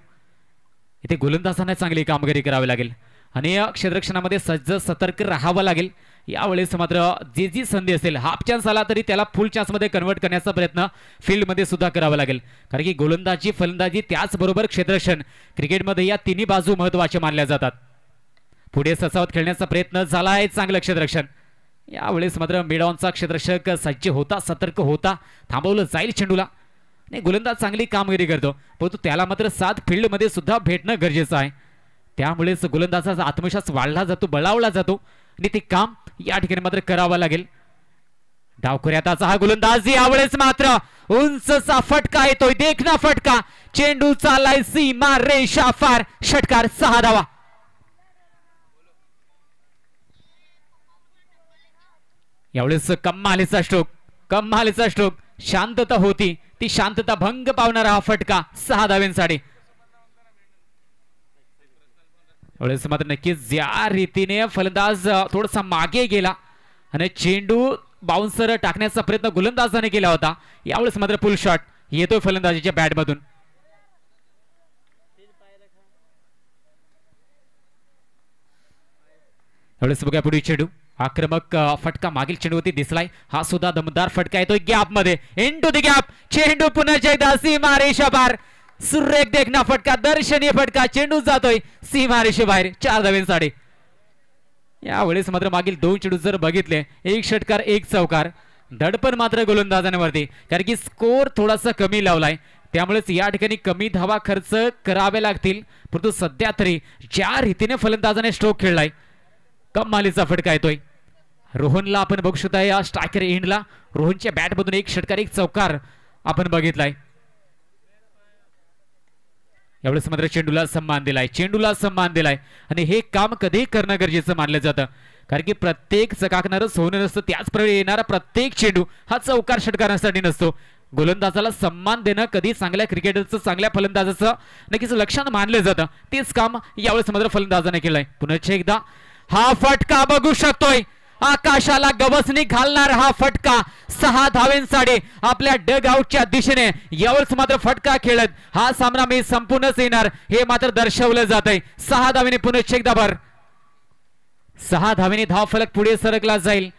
इथे गोलंदाजांना चांगली कामगिरी करावी लागेल आणि क्षेत्ररक्षणामध्ये सज्ज सतर्क राहावं लागेल. यावेळेस मात्र जी संधी असेल, हाफ चान्स आला तरी त्याला फुल चान्समध्ये कन्वर्ट करण्याचा प्रयत्न फील्डमध्ये सुद्धा करावा लागेल. कारण की गोलंदाजी, फलंदाजी त्याचबरोबर क्षेत्ररक्षण क्रिकेटमध्ये या तिन्ही बाजू महत्वाच्या मानल्या जातात. पुढे ससावत खेळण्याचा प्रयत्न झाला आहे, चांगलं क्षेत्ररक्षण. यावेळेस मात्र मिडऑनचा क्षेत्ररक्षक सज्ज होता, सतर्क होता, थांबवलं जाईल चेंडूला. नाही, गोलंदाज चांगली कामगिरी करतो, परंतु त्याला मात्र साथ फील्डमध्ये सुद्धा भेटणं गरजेचं आहे. त्यामुळेच गोलंदाजाचा आत्मविश्वास वाढला जातो, बळावला जातो आणि ते काम या ठिकाणी मात्र करावं लागेल. डावखुऱ्याचा हा गोलंदाज यावेळेस मात्र उंचचा फटका येतोय, देखना फटका. चेंडू चालाय सीमा रेषा फार, षटकार. 6 धावा. यावेळेस कमालीचा स्ट्रोक, शांतता होती ती शांतता भंग पावणारा हा फटका 6 धाव्यांसाठी. वेळेस मात्र नक्कीच या रीतीने फलंदाज थोडासा मागे गेला आणि चेंडू बाउन्सर टाकण्याचा प्रयत्न गोलंदाजाने केला होता. यावेळेस मात्र पुल शॉट येतोय फलंदाजीच्या बॅटमधून. यावेळेस बघा पुढे चेंडू आक्रमक फटका मागील चेंडूवरती दिसलाय. हा सुद्धा दमदार फटका येतोय गॅप मध्ये. इनटू द गॅप चेंडू पुन्हा एकदा सीमारेषा पार. सुरेख देखना फटका दर्शनीय फटका. चेंडू जातोय सीमारेषे बाहेर 4 धाव्यांसाठी. यावेळेस मात्र मागील 2 चेंडू जर बघितले 1 षटकार 1 चौकार. दडपण मात्र गोलंदाजांवरती कारण की स्कोर थोडासा कमी लावलाय त्यामुळेच या ठिकाणी कमी धावा खर्च करावे लागतील. परंतु सध्या तरी ज्या रीतीने फलंदाजाने स्ट्रोक खेळलाय कमालीचा फटका येतोय. रोहनला आपण बघू शकता या स्ट्रायकर एंडला रोहनच्या बॅटमधून 1 षटकार 1 चौकार आपण बघितलाय. यावेळेस मात्र चेंडूला सन्मान दिलाय आणि हे काम कधी करणं गरजेचं मानलं जातं कारण की प्रत्येक चकाकणारं सोनं नसतं. त्याचप्रमाणे येणारा प्रत्येक चेंडू हा चौकार षटकारांसाठी नसतो. गोलंदाजाला सन्मान देणं कधी चांगल्या क्रिकेटरचं चांगल्या फलंदाजाचं नक्कीच लक्षात मानलं जातं. तेच काम यावेळेस मात्र फलंदाजाने केलंय. पुन्हा एकदा हा फटका बघू शकतोय आकाशाला गवसणी घालणार हा फटका 6 धाव्यांसाठी आपल्या डग आउटच्या दिशेने. यावेळेस मात्र फटका खेळत हा सामना मी संपूर्णच येणार हे मात्र दर्शवलं जात आहे. 6 धावेने पुन्हा एकदा भर 6 धावेने धाव फलक पुढे सरकला जाईल.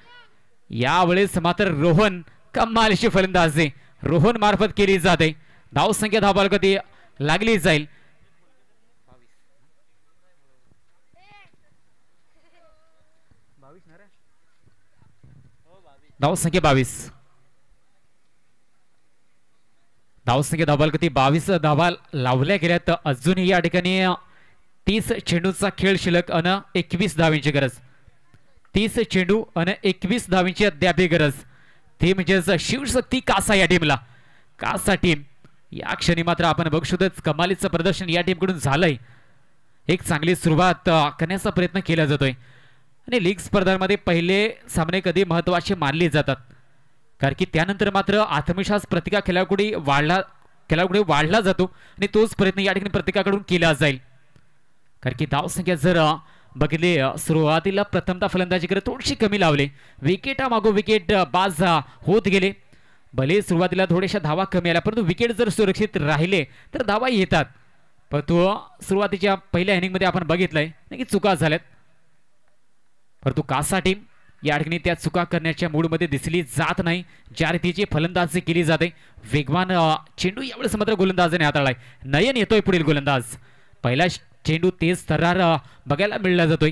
यावेळेस मात्र रोहन कमालीची फलंदाजी रोहन मार्फत केली जाते. धाव संख्या धाव कधी लागली जाईल. धावसंख्या 22 धावा लावल्या गेल्या तर अजूनही या ठिकाणी 30 चेंडूचा खेळ शिल्लक अन 21 धावांची गरज. 30 चेंडू अन 21 धावांची अद्याप गरज. ती म्हणजेच शिवशक्ती कासा या टीमला. कासा टीम या क्षणी मात्र आपण बघू शकतो कमालीचं प्रदर्शन या टीमकडून झालंय. एक चांगली सुरुवात करण्याचा प्रयत्न केला जातोय आणि लीग स्पर्धांमध्ये पहिले सामने कधी महत्वाचे मानले जातात कारण की त्यानंतर मात्र आत्मविश्वास प्रतिका खेळाडूकडे वाढला जातो आणि तोच प्रयत्न या ठिकाणी प्रतिकाकडून केला जाईल. कारण की धावसंख्या जर बघितले सुरुवातीला प्रथमतः फलंदाजीकडे थोडीशी कमी लावले. विकेटा मागो विकेट बाज होत गेले. भले सुरुवातीला थोड्याशा धावा कमी आल्या परंतु विकेट जर सुरक्षित राहिले तर धावा येतात. परंतु सुरुवातीच्या पहिल्या इनिंगमध्ये आपण बघितलंय की चुका झाल्यात. परंतु कासा टीम या ठिकाणी त्या चुका करण्याच्या मूडमध्ये दिसली जात नाही. ज्या रीतीची फलंदाजी केली जाते वेगवान चेंडू यावेळेस मात्र गोलंदाजाने हाताळलाय. नयन येतोय पुढील गोलंदाज. पहिला चेंडू तेज तर्रार बघायला मिळला जातोय.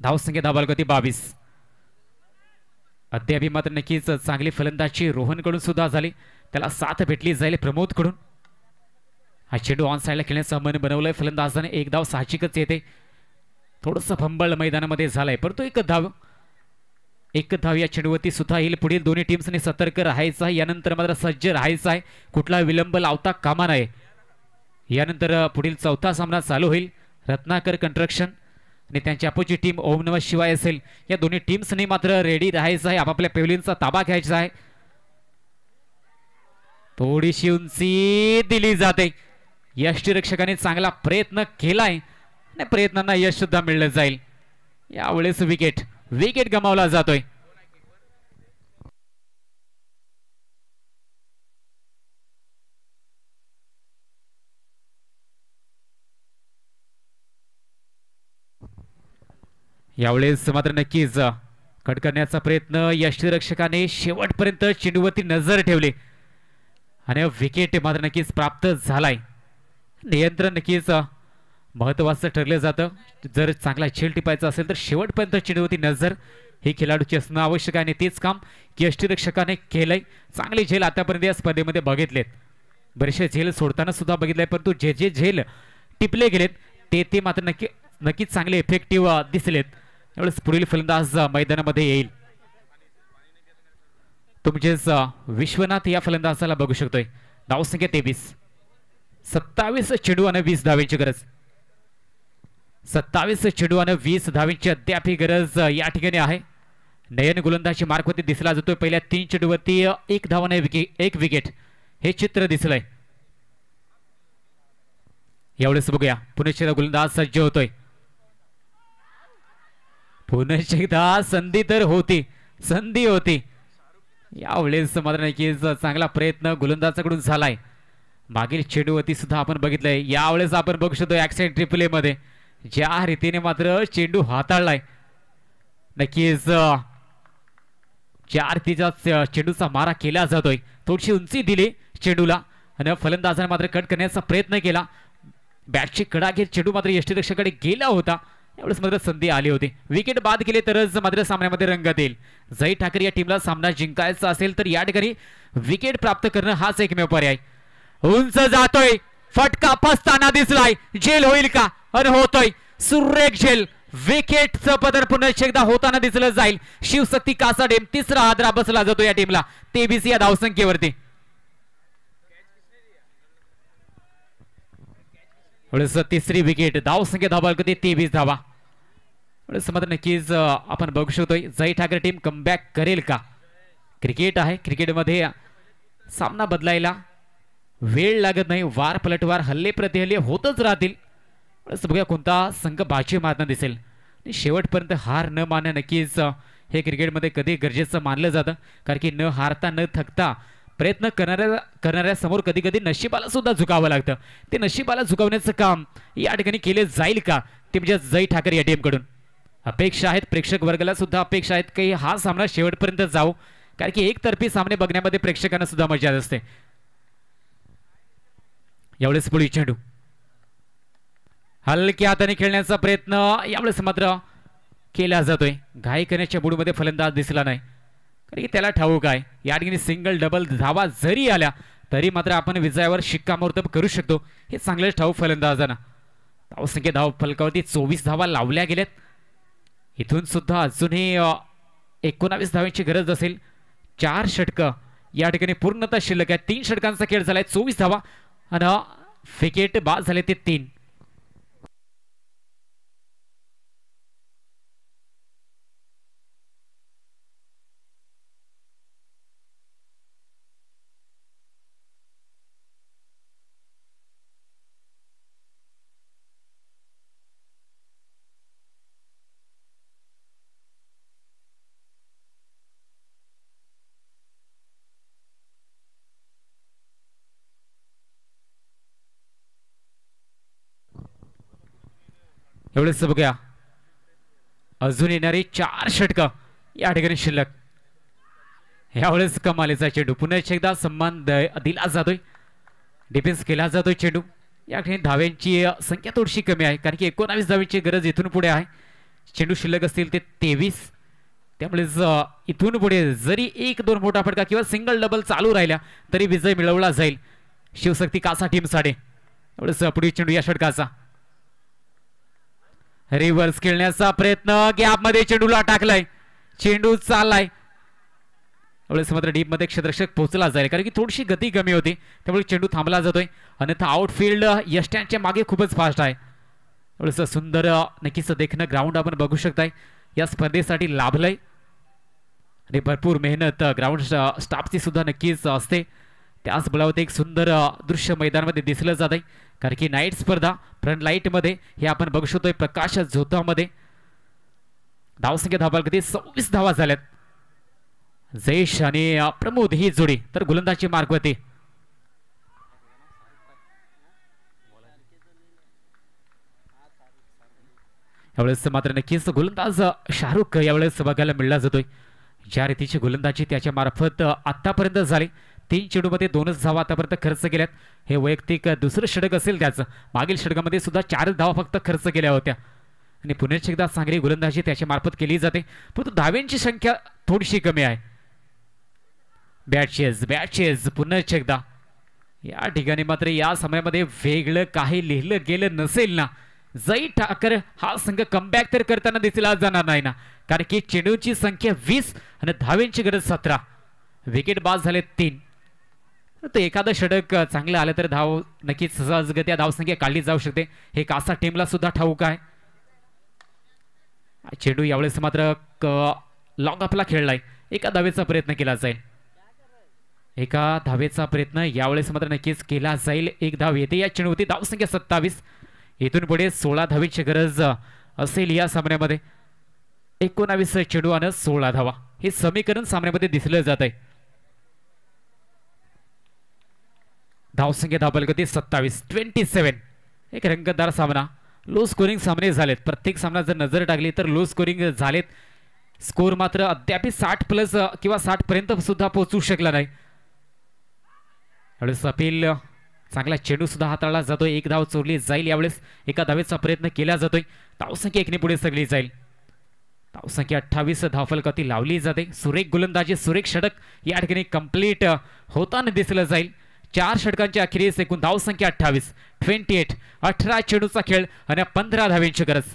धावसंख्या धावगती 22. अद्याप मात्र नक्कीच चांगली फलंदाजी रोहनकडून सुद्धा झाली. त्याला साथ भेटली जाईल प्रमोदकडून. हा चेंडू ऑन साईडला खेळण्याचं मन बनवलंय फलंदाजाने. 1 धाव साहजिकच येते. थोडंसं फंबळ मैदानामध्ये झालंय परंतु एक धाव या चेंडूवरती सुद्धा येईल. पुढील दोन्ही टीम्सने सतर्क राहायचं आहे. यानंतर मात्र सज्ज राहायचं आहे. कुठला विलंब लावता कामा नये. यानंतर पुढील चौथा सामना चालू होईल. रत्नाकर कंस्ट्रक्शन आणि त्यांची अपोजिट टीम ओम नमः शिवाय असेल. या दोन्ही टीम्सने मात्र रेडी राहायचं आहे. आपापल्या पेव्हलियनचा ताबा घ्यायचा आहे. थोडीशी उंची दिली जाते. यष्टीरक्षकाने चांगला प्रयत्न केलाय आणि प्रयत्नांना यश सुद्धा मिळलं जाईल. यावेळेस विकेट गमावला जातोय. यावेळेस मात्र नक्कीच कट करण्याचा प्रयत्न यष्टीरक्षकाने शेवटपर्यंत चेंडूवरती नजर ठेवली आणि विकेट मात्र नक्कीच प्राप्त झालाय. नियंत्रण नक्कीच महत्वाचं ठरलं जातं. जर चांगला झेल टिपायचा असेल तर शेवटपर्यंत चेंडूवरती नजर हे खेळाडूची असणं आवश्यक आहे आणि तेच काम यष्टीरक्षकाने केलंय. चांगले झेल आतापर्यंत या स्पर्धेमध्ये बघितलेत. बरेचसे झेल सोडताना सुद्धा बघितलंय परंतु जे झेल टिपले गेलेत ते मात्र नक्कीच चांगले इफेक्टिव्ह दिसलेत. यावेळेस पुढील फलंदाज मैदानामध्ये येईल. तुमचेच विश्वनाथ या फलंदाजाला बघू शकतोय. धावसंख्या 23. 27 चेंडू आणि 20 धावेची गरज. 27 चेंडू आणि 20 धावेची अद्याप गरज या ठिकाणी आहे. नयन गोलंदाजी मार्कवरती दिसला जातोय. पहिल्या 3 चेंडूवरती 1 धावाने 1 विकेट हे चित्र दिसलंय. यावेळेस बघूया पुन्हा एकदा गोलंदाज सज्ज होतोय. पुन्हा एकदा संधी तर होती, संधी होती. यावेळेस मात्र नक्कीच चांगला प्रयत्न गोलंदाजाकडून झालाय. मागील चेंडूवरती सुद्धा आपण बघितलंय. यावेळेस आपण बघू शकतो ऍक्शन ट्रिपल मध्ये ज्या रीतीने मात्र चेंडू हाताळलाय. नक्कीच ज्या रीतीचा चेंडूचा मारा केला जातोय, थोडीशी उंची दिली चेंडूला आणि फलंदाजाने मात्र कट करण्याचा प्रयत्न केला. बॅटची कडा घेत चेंडू मात्र यष्टीरक्षकाकडे गेला होता. एवढंच मात्र संधी आली होती. विकेट बाद केले तरच मात्र सामन्यामध्ये रंगत येईल. जय ठाकरे या टीमला सामना जिंकायचा असेल तर या ठिकाणी विकेट प्राप्त करणं हाच एकमेव पर्याय. उंच जातोय, फटका फसताना दिसलाय. झेल होईल का? आणि होतोय सुरेख झेल. विकेटचं पतन पुन्हा एकदा होताना दिसलं जाईल. शिवशक्ती कासाडेम तिसरा हादरा बसला जातो या टीमला 23 या धावसंख्येवरती. तिसरी विकेट, धावसंख्या धावालकते 23 धावा. मात्र नक्कीच आपण बघू शकतोय जय ठाकरे टीम कमबॅक करेल का? क्रिकेट आहे, क्रिकेटमध्ये सामना बदलायला वेळ लागत नाही. वार पलटवार, हल्ले प्रतिहल्ले होतच राहतील. बघूया कोणता संघ बाजी मारणं दिसेल. शेवटपर्यंत हार न मानणं नक्कीच हे क्रिकेटमध्ये कधी गरजेचं मानलं जातं. कारण की न हारता न थकता प्रयत्न करणाऱ्या समोर कधी कधी नशिबाला सुद्धा झुकावं लागतं. ते नशिबाला झुकवण्याचं काम या ठिकाणी केले जाईल का? ते म्हणजे जय ठाकरे या टीम कडून अपेक्षा आहेत. प्रेक्षक वर्गाला सुद्धा अपेक्षा आहेत की हा सामना शेवटपर्यंत जाऊ. कारण की एकतर्फी सामने बघण्यामध्ये प्रेक्षकांना सुद्धा मजा असते. यावेळेस पुढे चेंडू हलक्या हाताने खेळण्याचा प्रयत्न यावेळेस मात्र केला जातोय. घाई करण्याच्या मूडमध्ये फलंदाज दिसला नाही. कारण की त्याला ठाऊक आहे या ठिकाणी सिंगल डबल धावा जरी आल्या तरी मात्र आपण विजयावर शिक्कामोर्तब करू शकतो. हे चांगलेच ठाऊक फलंदाजांना. धावसंख्या धाव फलकावरती 24 धावा लावल्या गेल्यात. इथून सुद्धा अजूनही 19 धावांची गरज असेल. 4 षटकं या ठिकाणी पूर्णतः शिल्लक आहे. 3 षटकांचा खेळ झालाय. 24 धावा आणि विकेट बाद झाले ते 3. एवढेच बघूया अजून येणारी 4 षटकं या ठिकाणी शिल्लक. यावेळेस कमालीचा चेंडू पुन्हा एकदा सन्मान दिला जातोय. डिफेन्स केला जातोय चेंडू. या ठिकाणी धाव्यांची संख्या थोडीशी कमी आहे कारण की 19 धाव्यांची गरज इथून पुढे आहे. चेंडू शिल्लक असतील ते 23. त्यामुळेच इथून पुढे जरी 1-2 मोठा फटका किंवा सिंगल डबल चालू राहिल्या तरी विजय मिळवला जाईल शिवशक्ती कासा टीम साडे. एवढेच पुढे चेंडू या षटकाचा रिव्हर्स खेळण्याचा प्रयत्न गॅपमध्ये चेंडूला टाकलाय. चेंडू चाललाय. एवढेच मात्र डीप मध्ये क्षेत्ररक्षक पोहोचला जाईल कारण की थोडीशी गती कमी होती त्यामुळे चेंडू थांबला जातोय. अन्यथा आउटफील्ड यष्ट्यांच्या मागे खूपच फास्ट आहे. एवढंच सुंदर नक्कीच देखणं ग्राउंड आपण बघू शकताय. या स्पर्धेसाठी लाभलंय आणि भरपूर मेहनत ग्राउंड स्टाफची सुद्धा नक्कीच असते. त्याच बळावरती एक सुंदर दृश्य मैदानामध्ये दिसलं जात आहे कारण की नाईट स्पर्धा फ्रंट लाईट मध्ये हे आपण बघू शकतोय प्रकाश झोतामध्ये. धावसंख्या धावालकती 26 धावा झाल्यात. जयेश आणि प्रमोद ही जोडी तर गोलंदाजी मार्गवरती. यावेळेस मात्र नक्कीच गोलंदाज शाहरुख यावेळेस बघायला मिळला जातोय. ज्या रीतीची गोलंदाजी त्याच्या मार्फत आतापर्यंत झाली. 3 चेंडूमध्ये 2च धावा आतापर्यंत खर्च केल्यात. हे वैयक्तिक दुसरं षटक असेल त्याचं. मागील षटकामध्ये सुद्धा 4 धावा फक्त खर्च केल्या होत्या आणि पुन्हा एकदा चांगली गोलंदाजी त्याच्या मार्फत केली जाते परंतु धाव्यांची संख्या थोडीशी कमी आहे. बॅटचेज पुन्हा एकदा या ठिकाणी मात्र या समयामध्ये वेगळं काही लिहिलं गेलं नसेल ना. जय ठाकरे हा संघ कमबॅक तर करताना दिसला जाणार नाही ना कारण की चेंडूची संख्या 20 आणि धाव्यांची गरज 17. विकेट बाद झाले 3. तर एखादं षटक चांगलं आलं तर धाव नक्कीच सहजगत्या धावसंख्या काढली जाऊ शकते. हे कासा टीमला सुद्धा ठाऊक आहे. चेंडू यावेळेस मात्र लॉंग आपला खेळलाय. एका धावेचा प्रयत्न केला जाईल. एका धावेचा प्रयत्न यावेळेस मात्र नक्कीच केला जाईल. एक धाव येते या चेंडूवरती. धावसंख्या 27. इथून पुढे 16 धावेची गरज असेल या सामन्यामध्ये. 19 चेंडू आणि 16 धावा हे समीकरण सामन्यामध्ये दिसलं जात आहे. धावसंख्या धावफलक 27. 27. एक रंगतदार सामना. लो स्कोरिंग सामने झालेत. प्रत्येक सामना जर नजर टाकली तर लो स्कोरिंग झालेत. स्कोर मात्र अद्याप 60+ किंवा 60 पर्यंत सुद्धा पोहोचू शकला नाही. यावेळेस अपील चांगला चेंडू सुद्धा हाताळला जातोय. एक धाव चोरली जाईल. यावेळेस एका धावेचा प्रयत्न केला जातोय. धावसंख्या 1ने पुढे सगळी जाईल. धावसंख्या 28 धावफलकावरती लावली जाते. सुरेख गोलंदाजी, सुरेख षटक या ठिकाणी कंप्लीट होताना दिसलं जाईल. 4 षटकांच्या अखेरीस एकूण धावसंख्या 28. 28. 18 चेंडूचा खेळ आणि 15 धावेंची गरज.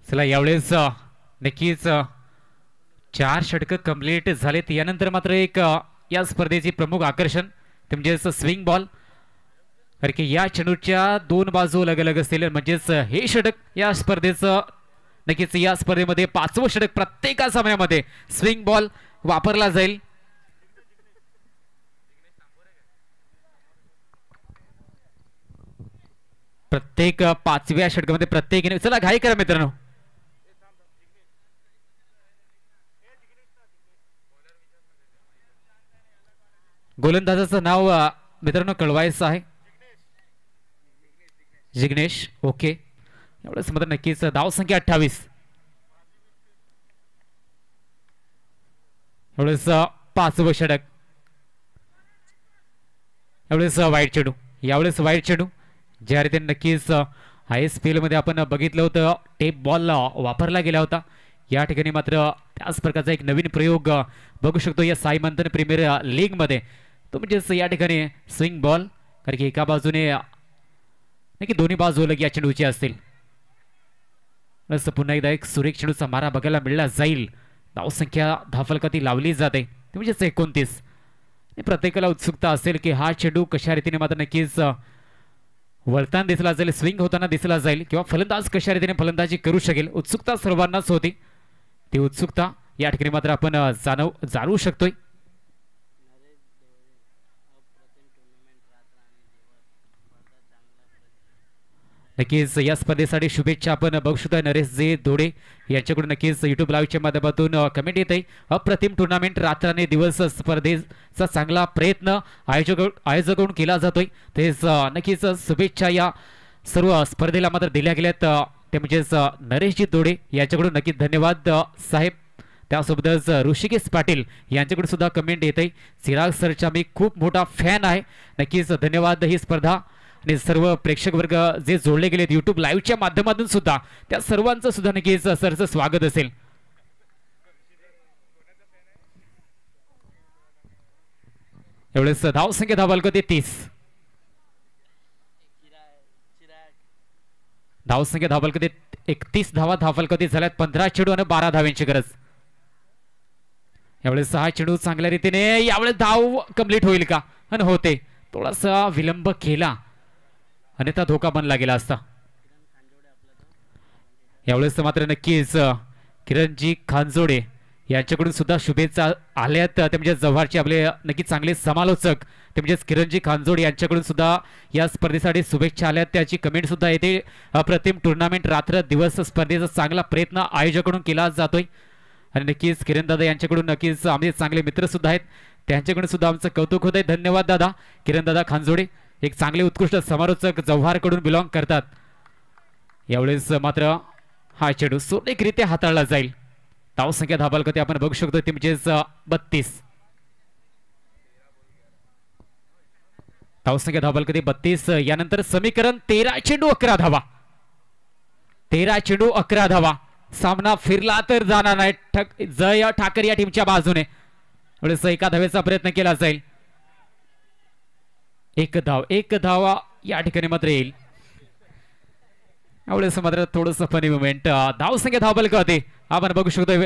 चला यावेळेस नक्कीच 4 षटकं कंप्लीट झालेत. यानंतर मात्र एक या स्पर्धेचे प्रमुख आकर्षण ते म्हणजेच स्विंग बॉल. कारण की या चेंडूच्या 2 बाजू अलग अलग असतील. म्हणजेच हे षटक या स्पर्धेचं नक्कीच या स्पर्धेमध्ये 5वं षटक प्रत्येका सामन्यामध्ये स्विंग बॉल वापरला जाईल. प्रत्येक 5व्या षटकामध्ये प्रत्येक. चला घाई करा मित्रांनो. गोलंदाजाचं नाव मित्रांनो कळवायचं आहे. जिग्नेश. ओके. एवढंच मात्र नक्कीच. धावसंख्या 28. एवढंच 5वं षटक. एवढेच वाईट चेंडू. यावेळेस वाईट चेंडू ज्या रीतीने नक्कीच ISPL मध्ये आपण बघितलं होतं टेप बॉल वापरला गेला होता. या ठिकाणी मात्र त्याच प्रकारचा एक नवीन प्रयोग बघू शकतो या साई मंथन प्रीमियर लीग मध्ये. तो म्हणजेच या ठिकाणी स्विंग बॉल. कारण की एका बाजूने नक्की दोन्ही बाजू अलग या चेंडूची असतील. पुन्हा एकदा एक सुरेख चेंडूचा मारा बघायला मिळला जाईल. धावसंख्या धावफलकावरती लावली जाते ते म्हणजेच 29. प्रत्येकाला उत्सुकता असेल की हा चेंडू कशा रीतीने मात्र नक्कीच वळताना दिसला जाईल, स्विंग होताना दिसला जाईल किंवा फलंदाज कशा रीतीने फलंदाजी करू शकेल. उत्सुकता सर्वांनाच होती. ती उत्सुकता या ठिकाणी मात्र आपण जाणू शकतोय. नक्कीच या स्पर्धेसाठी शुभेच्छा आपण बघू शकतो. नरेश जे दोडे यांच्याकडून नक्कीच युट्यूब लाईव्हच्या माध्यमातून कमेंट येत आहे. अप्रतिम टुर्नामेंट रात्राने दिवस स्पर्धेचा चांगला प्रयत्न आयोजकांकडून केला जातोय. तेच नक्कीच शुभेच्छा या सर्व स्पर्धेला मात्र दिल्या गेल्यात. ते म्हणजेच नरेशजी दोडे यांच्याकडून नक्कीच धन्यवाद साहेब. त्यासोबतच ऋषिकेश पाटील यांच्याकडून सुद्धा कमेंट येत आहे. चिराग सरचा मी खूप मोठा फॅन आहे. नक्कीच धन्यवाद. ही स्पर्धा आणि सर्व प्रेक्षक वर्ग जे जोडले गेलेत युट्यूब लाईव्हच्या माध्यमातून सुद्धा त्या सर्वांचं सुद्धा नक्कीच सरचं स्वागत असेल. एवढेच धावसंख्या धावफलक 30. धावसंख्या धावफलक 31 धावा धावफलकावरती झाल्यात. 15 चेंडू आणि 12 धाव्यांची गरज. यावेळेस 6 चेंडू चांगल्या रीतीने. यावेळेस धाव कंप्लीट होईल का? आणि होते. थोडासा विलंब केला अन्यथा धोका बनला गेला असता. यावेळेस मात्र नक्कीच किरणजी खानजोडे यांच्याकडून सुद्धा शुभेच्छा आल्यात. ते म्हणजे जव्हारचे आपले नक्कीच चांगले समालोचक ते म्हणजेच किरणजी खानजोडे यांच्याकडून सुद्धा या स्पर्धेसाठी शुभेच्छा आल्यात. त्याची कमेंट सुद्धा येते. अप्रतिम टुर्नामेंट रात्र दिवस स्पर्धेचा चांगला प्रयत्न आयोजकाकडून केला जातोय आणि नक्कीच किरण दादा यांच्याकडून नक्कीच आमचे चांगले मित्र सुद्धा आहेत, त्यांच्याकडून सुद्धा आमचं कौतुक होत आहे. धन्यवाद दादा. किरण दादा खानजोडे एक चांगले उत्कृष्ट समालोचक जव्हारकडून बिलॉंग करतात. यावेळेस मात्र हा चेंडू सुरेखरित्या हाताळला जाईल. धावसंख्या धाबालकते आपण बघू शकतो ती म्हणजेच 32. धावसंख्या धाबालकते 32. यानंतर समीकरण 13 चेंडू 11 धावा. 13 चेंडू 11 धावा. सामना फिरला तर जाणार नाही. जय ठाकर या टीमच्या बाजूने एका धावेचा प्रयत्न केला जाईल. एक धावा या ठिकाणी मात्र येईल. यावेळेस मात्र थोडस फनी मुवमेंट. धावसंख्या धावबल होते आपण बघू शकतो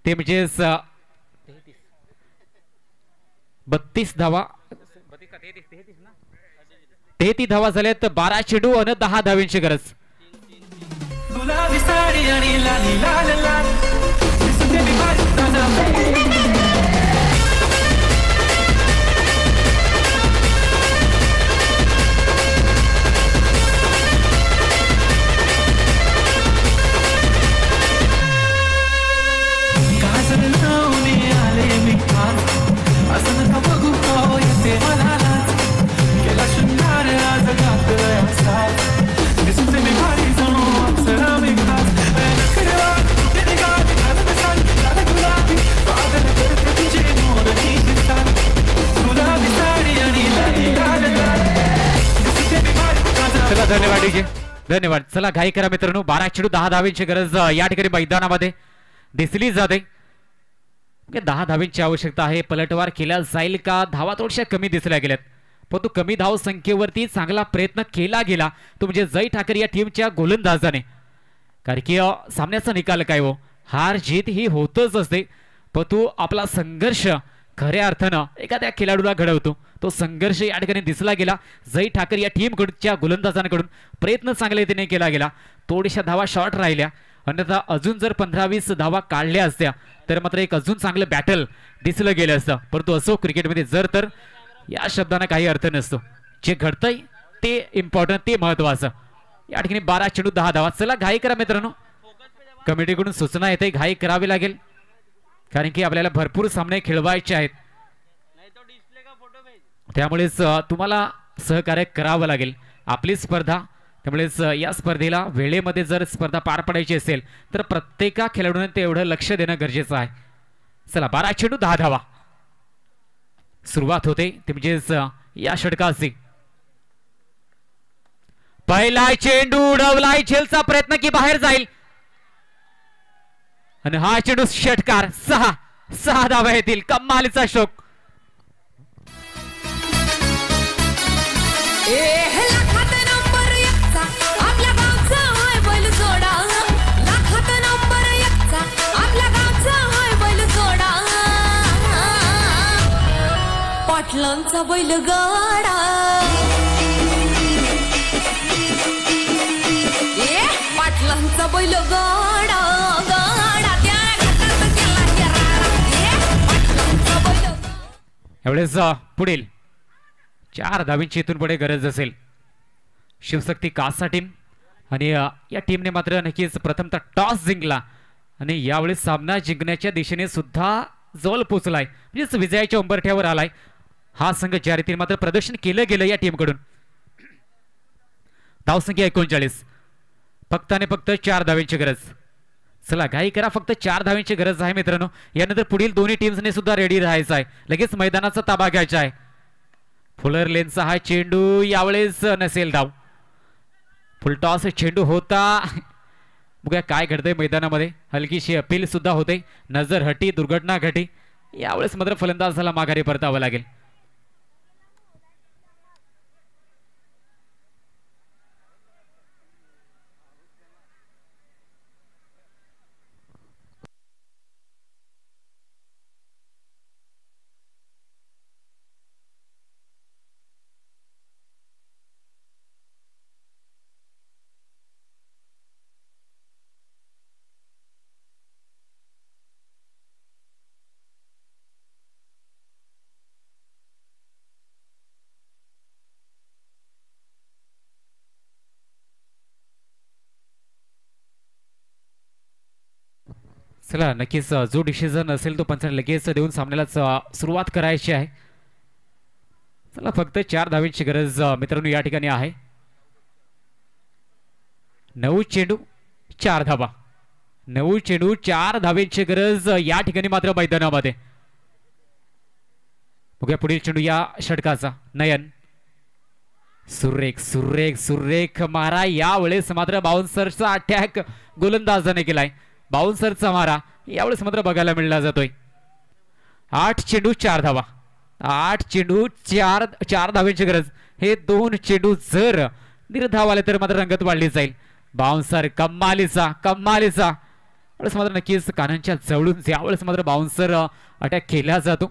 ते म्हणजेच 32 धावा. 33 धावा झाल्यात. 12 चेंडू आणि 10 धावांची गरज. गुलाबी साडी आणि लाली लाल लाल दिसते मी भारी ताजा. काजल लावून आले मी खास असं नका बघू का येते मला लाज. गेला शृंगार आज घातलाय असाच दिसते मी भारी जणू अप्सरा मी खास. नखरेवा तेरी गाठ घालत सांग लाल गुलाबी पागल करते तुझे मोरनी दिसतात. गुलाबी साडी आणि लाली लाल लाल दिसते मी भारी ताजा. चला धन्यवाद डीजे, धन्यवाद. चला घाई करा मित्रांनो. 12 चेंडू 10 धावांची गरज या ठिकाणी मैदानामध्ये दिसली जाते. 10 धावांची आवश्यकता आहे. पलटवार केला जाईल का? धावा थोड्याशा कमी दिसल्या गेल्यात, परंतु कमी धाव संख्येवरती चांगला प्रयत्न केला गेला तो म्हणजे जय ठाकर या टीमच्या गोलंदाजाने. कारण की सामन्याचा निकाल काय हो, हार जीत ही होतच असते, परंतु आपला संघर्ष खऱ्या अर्थानं एखाद्या खेळाडूला घडवतो. तो संघर्ष या ठिकाणी दिसला गेला. जय ठाकर या टीमकडच्या गोलंदाजांकडून प्रयत्न चांगल्या रीतीने केला गेला. थोड्याशा धावा शॉर्ट राहिल्या, अन्यथा अजून जर 15-20 धावा काढल्या असत्या तर मात्र एक अजून चांगलं बॅटल दिसलं गेलं असतं. परंतु असो क्रिकेटमध्ये जर तर या शब्दांना काही अर्थ नसतो. जे घडतंय ते इम्पॉर्टंट, ते महत्वाचं. या ठिकाणी 12 चेंडू 10 धावा. चला घाई करा मित्रांनो. कमिटीकडून सूचना येते घाई करावी लागेल, कारण की आपल्याला भरपूर सामने खेळवायचे आहेत. त्यामुळेच तुम्हाला सहकार्य करावं लागेल. आपली स्पर्धा, त्यामुळेच या स्पर्धेला वेळेमध्ये जर स्पर्धा पार पडायची असेल तर प्रत्येका खेळाडूने ते एवढं लक्ष देणं गरजेचं आहे. चला 12 चेंडू 10 धावा. सुरुवात होते ते म्हणजेच या षटकाची. पहिला चेंडू उडवलाय. झेलचा प्रयत्न की बाहेर जाईल आणि हा चेंडू षटकार. 6 धावा येतील. कमालीचा शोक. लाखात नंबर एकचा आपल्या गावचा होय बैल जोडा. लाखात नंबर एकचा आपल्या गावचा होय बैल जोडा. पाटलांचा बैल गाडा. पाटलांचा बैल गाडा गाडा त्या घाटात गेला गेला. पाटलांचा बैल गाडा. यावेळेस पुढील 4 धावींची इथून पुढे गरज असेल. शिवशक्ती कासा टीम आणि या टीमने मात्र नक्कीच प्रथमतः टॉस जिंकला आणि यावेळेस सामना जिंकण्याच्या दिशेने सुद्धा जवळ पोहोचलाय, म्हणजेच विजयाच्या उंबरठ्यावर आलाय. हा संघ ज्या रीतीने मात्र प्रदर्शन केलं गेलं या टीमकडून. धावसंख्या 39. फक्त आणि फक्त 4 धावींची गरज. चला घाई करा. फक्त 4 धावींची गरज आहे मित्रांनो. यानंतर पुढील दोन्ही टीम्सने सुद्धा रेडी राहायचं आहे. लगेच मैदानाचा ताबा घ्यायचा आहे. फुलर लेनचा हा चेंडू यावेळेस नसेल धाव. फुलटॉस चेंडू होता. बघूया काय घडतंय मैदानामध्ये. हलकीशी अपील सुद्धा होते. नजर हटी, दुर्घटना घटी. यावेळेस मात्र फलंदाजाला माघारी परतावं लागेल. चला नक्कीच जो डिसिजन असेल तो पंचाने लगेच देऊन सामन्याला सुरुवात करायची आहे. चला फक्त 4 धावांची गरज मित्रांनो या ठिकाणी आहे. 9 चेंडू 4 धावा. 9 चेंडू 4 धावेची गरज या ठिकाणी मात्र मैदानामध्ये. बघूया पुढील चेंडू या षटकाचा. नयन सुरेख सुरेख सुरेख मारा. यावेळेस मात्र बाउन्सरचा अटॅक गोलंदाजाने केलाय. बाउन्सरचा मारा यावेळेस मात्र बघायला मिळला जातोय. 8 चेंडू 4 धावा. 8 चेंडू 4 धावेची गरज. हे 2 चेंडू जर निर्धाव आले तर मात्र रंगत वाढली जाईल. बाउन्सर कमालीचा कमालीचा. यावेळेस मात्र नक्कीच कानांच्या जवळून यावेळेस मात्र बाउन्सर अटॅक केला जातो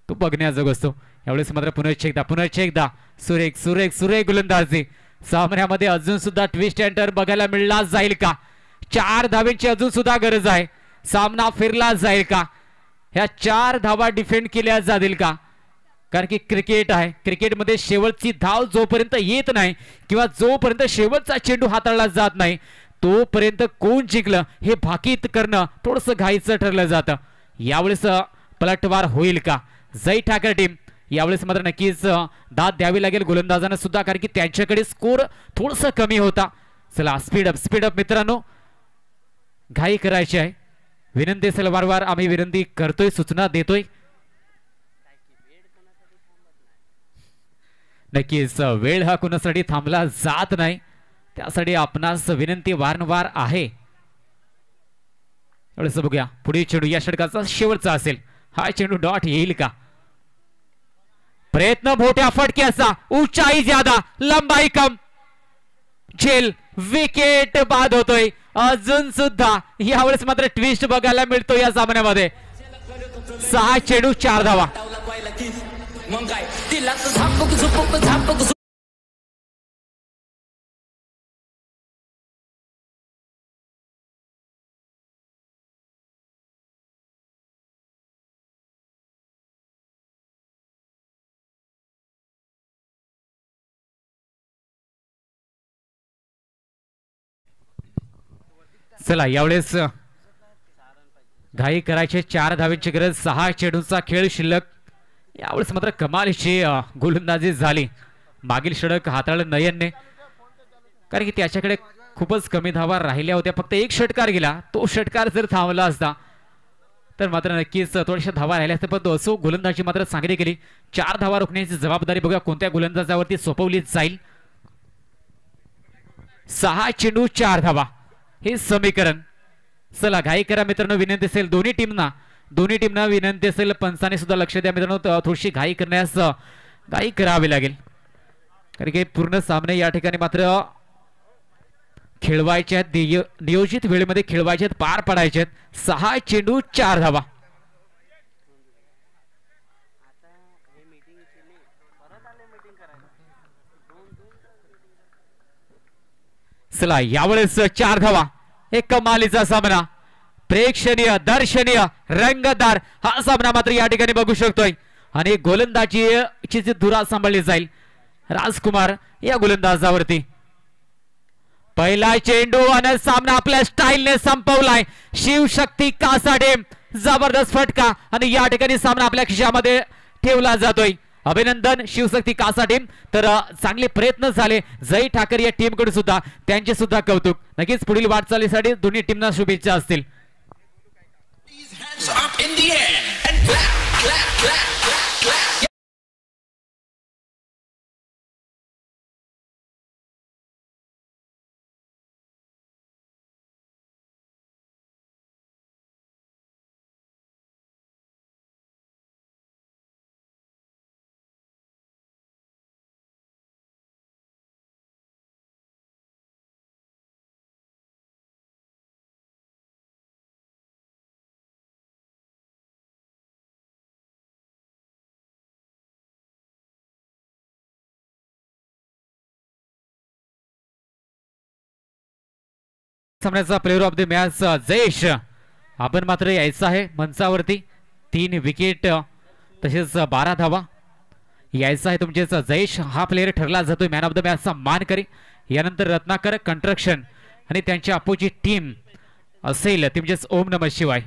तो बघण्याजोग असतो. यावेळेस मात्र पुन्हा एकदा सुरेख सुरेख सुरेख गोलंदाजी. सामन्यामध्ये अजून सुद्धा ट्विस्ट अँड टर्न बघायला मिळला जाईल का? 4 धावेची अजून सुद्धा गरज आहे. सामना फिरला जाईल का? ह्या 4 धावा डिफेंड केल्या जातील का? कारण की क्रिकेट आहे. क्रिकेटमध्ये शेवटची धाव जोपर्यंत येत नाही किंवा जोपर्यंत शेवटचा चेंडू हाताळला जात नाही तोपर्यंत कोण जिंकलं हे भाकीत करणं थोडंसं घाईचं ठरलं जातं. यावेळेस पलटवार होईल का? जय ठाकर टीम यावेळेस मात्र नक्कीच दाद द्यावी लागेल गोलंदाजांना सुद्धा कारण की त्यांच्याकडे स्कोर थोडंसं कमी होता. चला स्पीडअप मित्रांनो. घाई करायची आहे. विनंती असेल वारंवार आम्ही विनंती करतोय सूचना देतोय. नक्कीच वेळ हा कुणासाठी थांबला जात नाही त्यासाठी आपणास विनंती वारंवार आहे. एवढंच बघूया पुढील चेंडू या षटकाचा शेवटचा असेल. हा चेंडू डॉट येईल का? प्रयत्न मोठ्या फटक्याचा. ऊंचाई ज्यादा लंबाई कम. झेल विकेट बाद होतोय. अजून सुद्धा यावेळेस मात्र ट्विस्ट बघायला मिळतो या सामन्यामध्ये. 6 चेंडू 4 धावा. चला यावेळेस घाई करायचे. 4 धावेची गरज. 6 चेंडूंचा खेळ शिल्लक. यावेळेस मात्र कमालीची गोलंदाजी झाली. मागील षटक हाताळलं नयनने कारण की त्याच्याकडे खूपच कमी धावा राहिल्या होत्या. फक्त 1 षटकार गेला. तो षटकार जर थांबला असता तर मात्र नक्कीच थोड्याशा धावा राहिल्या असत्या. पण असो गोलंदाजी मात्र चांगली केली. 4 धावा रोखण्याची जबाबदारी बघा कोणत्या गोलंदाजावरती सोपवली जाईल. 6 चेंडू 4 धावा हे समीकरण. चला घाई करा मित्रांनो. विनंती असेल दोन्ही टीमना विनंती असेल पंचाने सुद्धा लक्ष द्या मित्रांनो. थोडीशी घाई करण्यास घाई करावी लागेल कारण की पूर्ण सामने या ठिकाणी मात्र खेळवायचे आहेत. नियोजित वेळेमध्ये खेळवायचे आहेत. पार पडायचे आहेत. 6 चेंडू 4 धावा. चला यावेळेस 4 धावा. एक कमालीचा सामना. प्रेक्षणीय दर्शनीय रंगतदार हा सामना मात्र या ठिकाणी बघू शकतोय. आणि गोलंदाजीची जी धुरा सांभाळली जाईल राजकुमार या गोलंदाजावरती. पहिला चेंडू आणि सामना आपल्या स्टाईलने संपवलाय. शिवशक्ती कासाडे जबरदस्त फटका आणि या ठिकाणी सामना आपल्या खिशामध्ये ठेवला जातोय. अभिनंदन शिवशक्ती कासा टीम. तर चांगले प्रयत्न झाले जय ठाकर या टीम कडे सुद्धा. त्यांचे सुद्धा कौतुक. नक्कीच पुढील वाटचालीसाठी दोन्ही टीमना शुभेच्छा असतील. सामन्याचा player of the match Jayesh आपण मात्र यायचं आहे मंचावरती. 3 विकेट तसेच 12 धावा यायचं आहे तुमचेच जयेश. हा प्लेअर ठरला जातोय मॅन ऑफ द मॅचचा मानकरी. यानंतर रत्नाकर कंस्ट्रक्शन आणि त्यांची अपोजिट टीम असेल ते म्हणजेच ओम नमः शिवाय.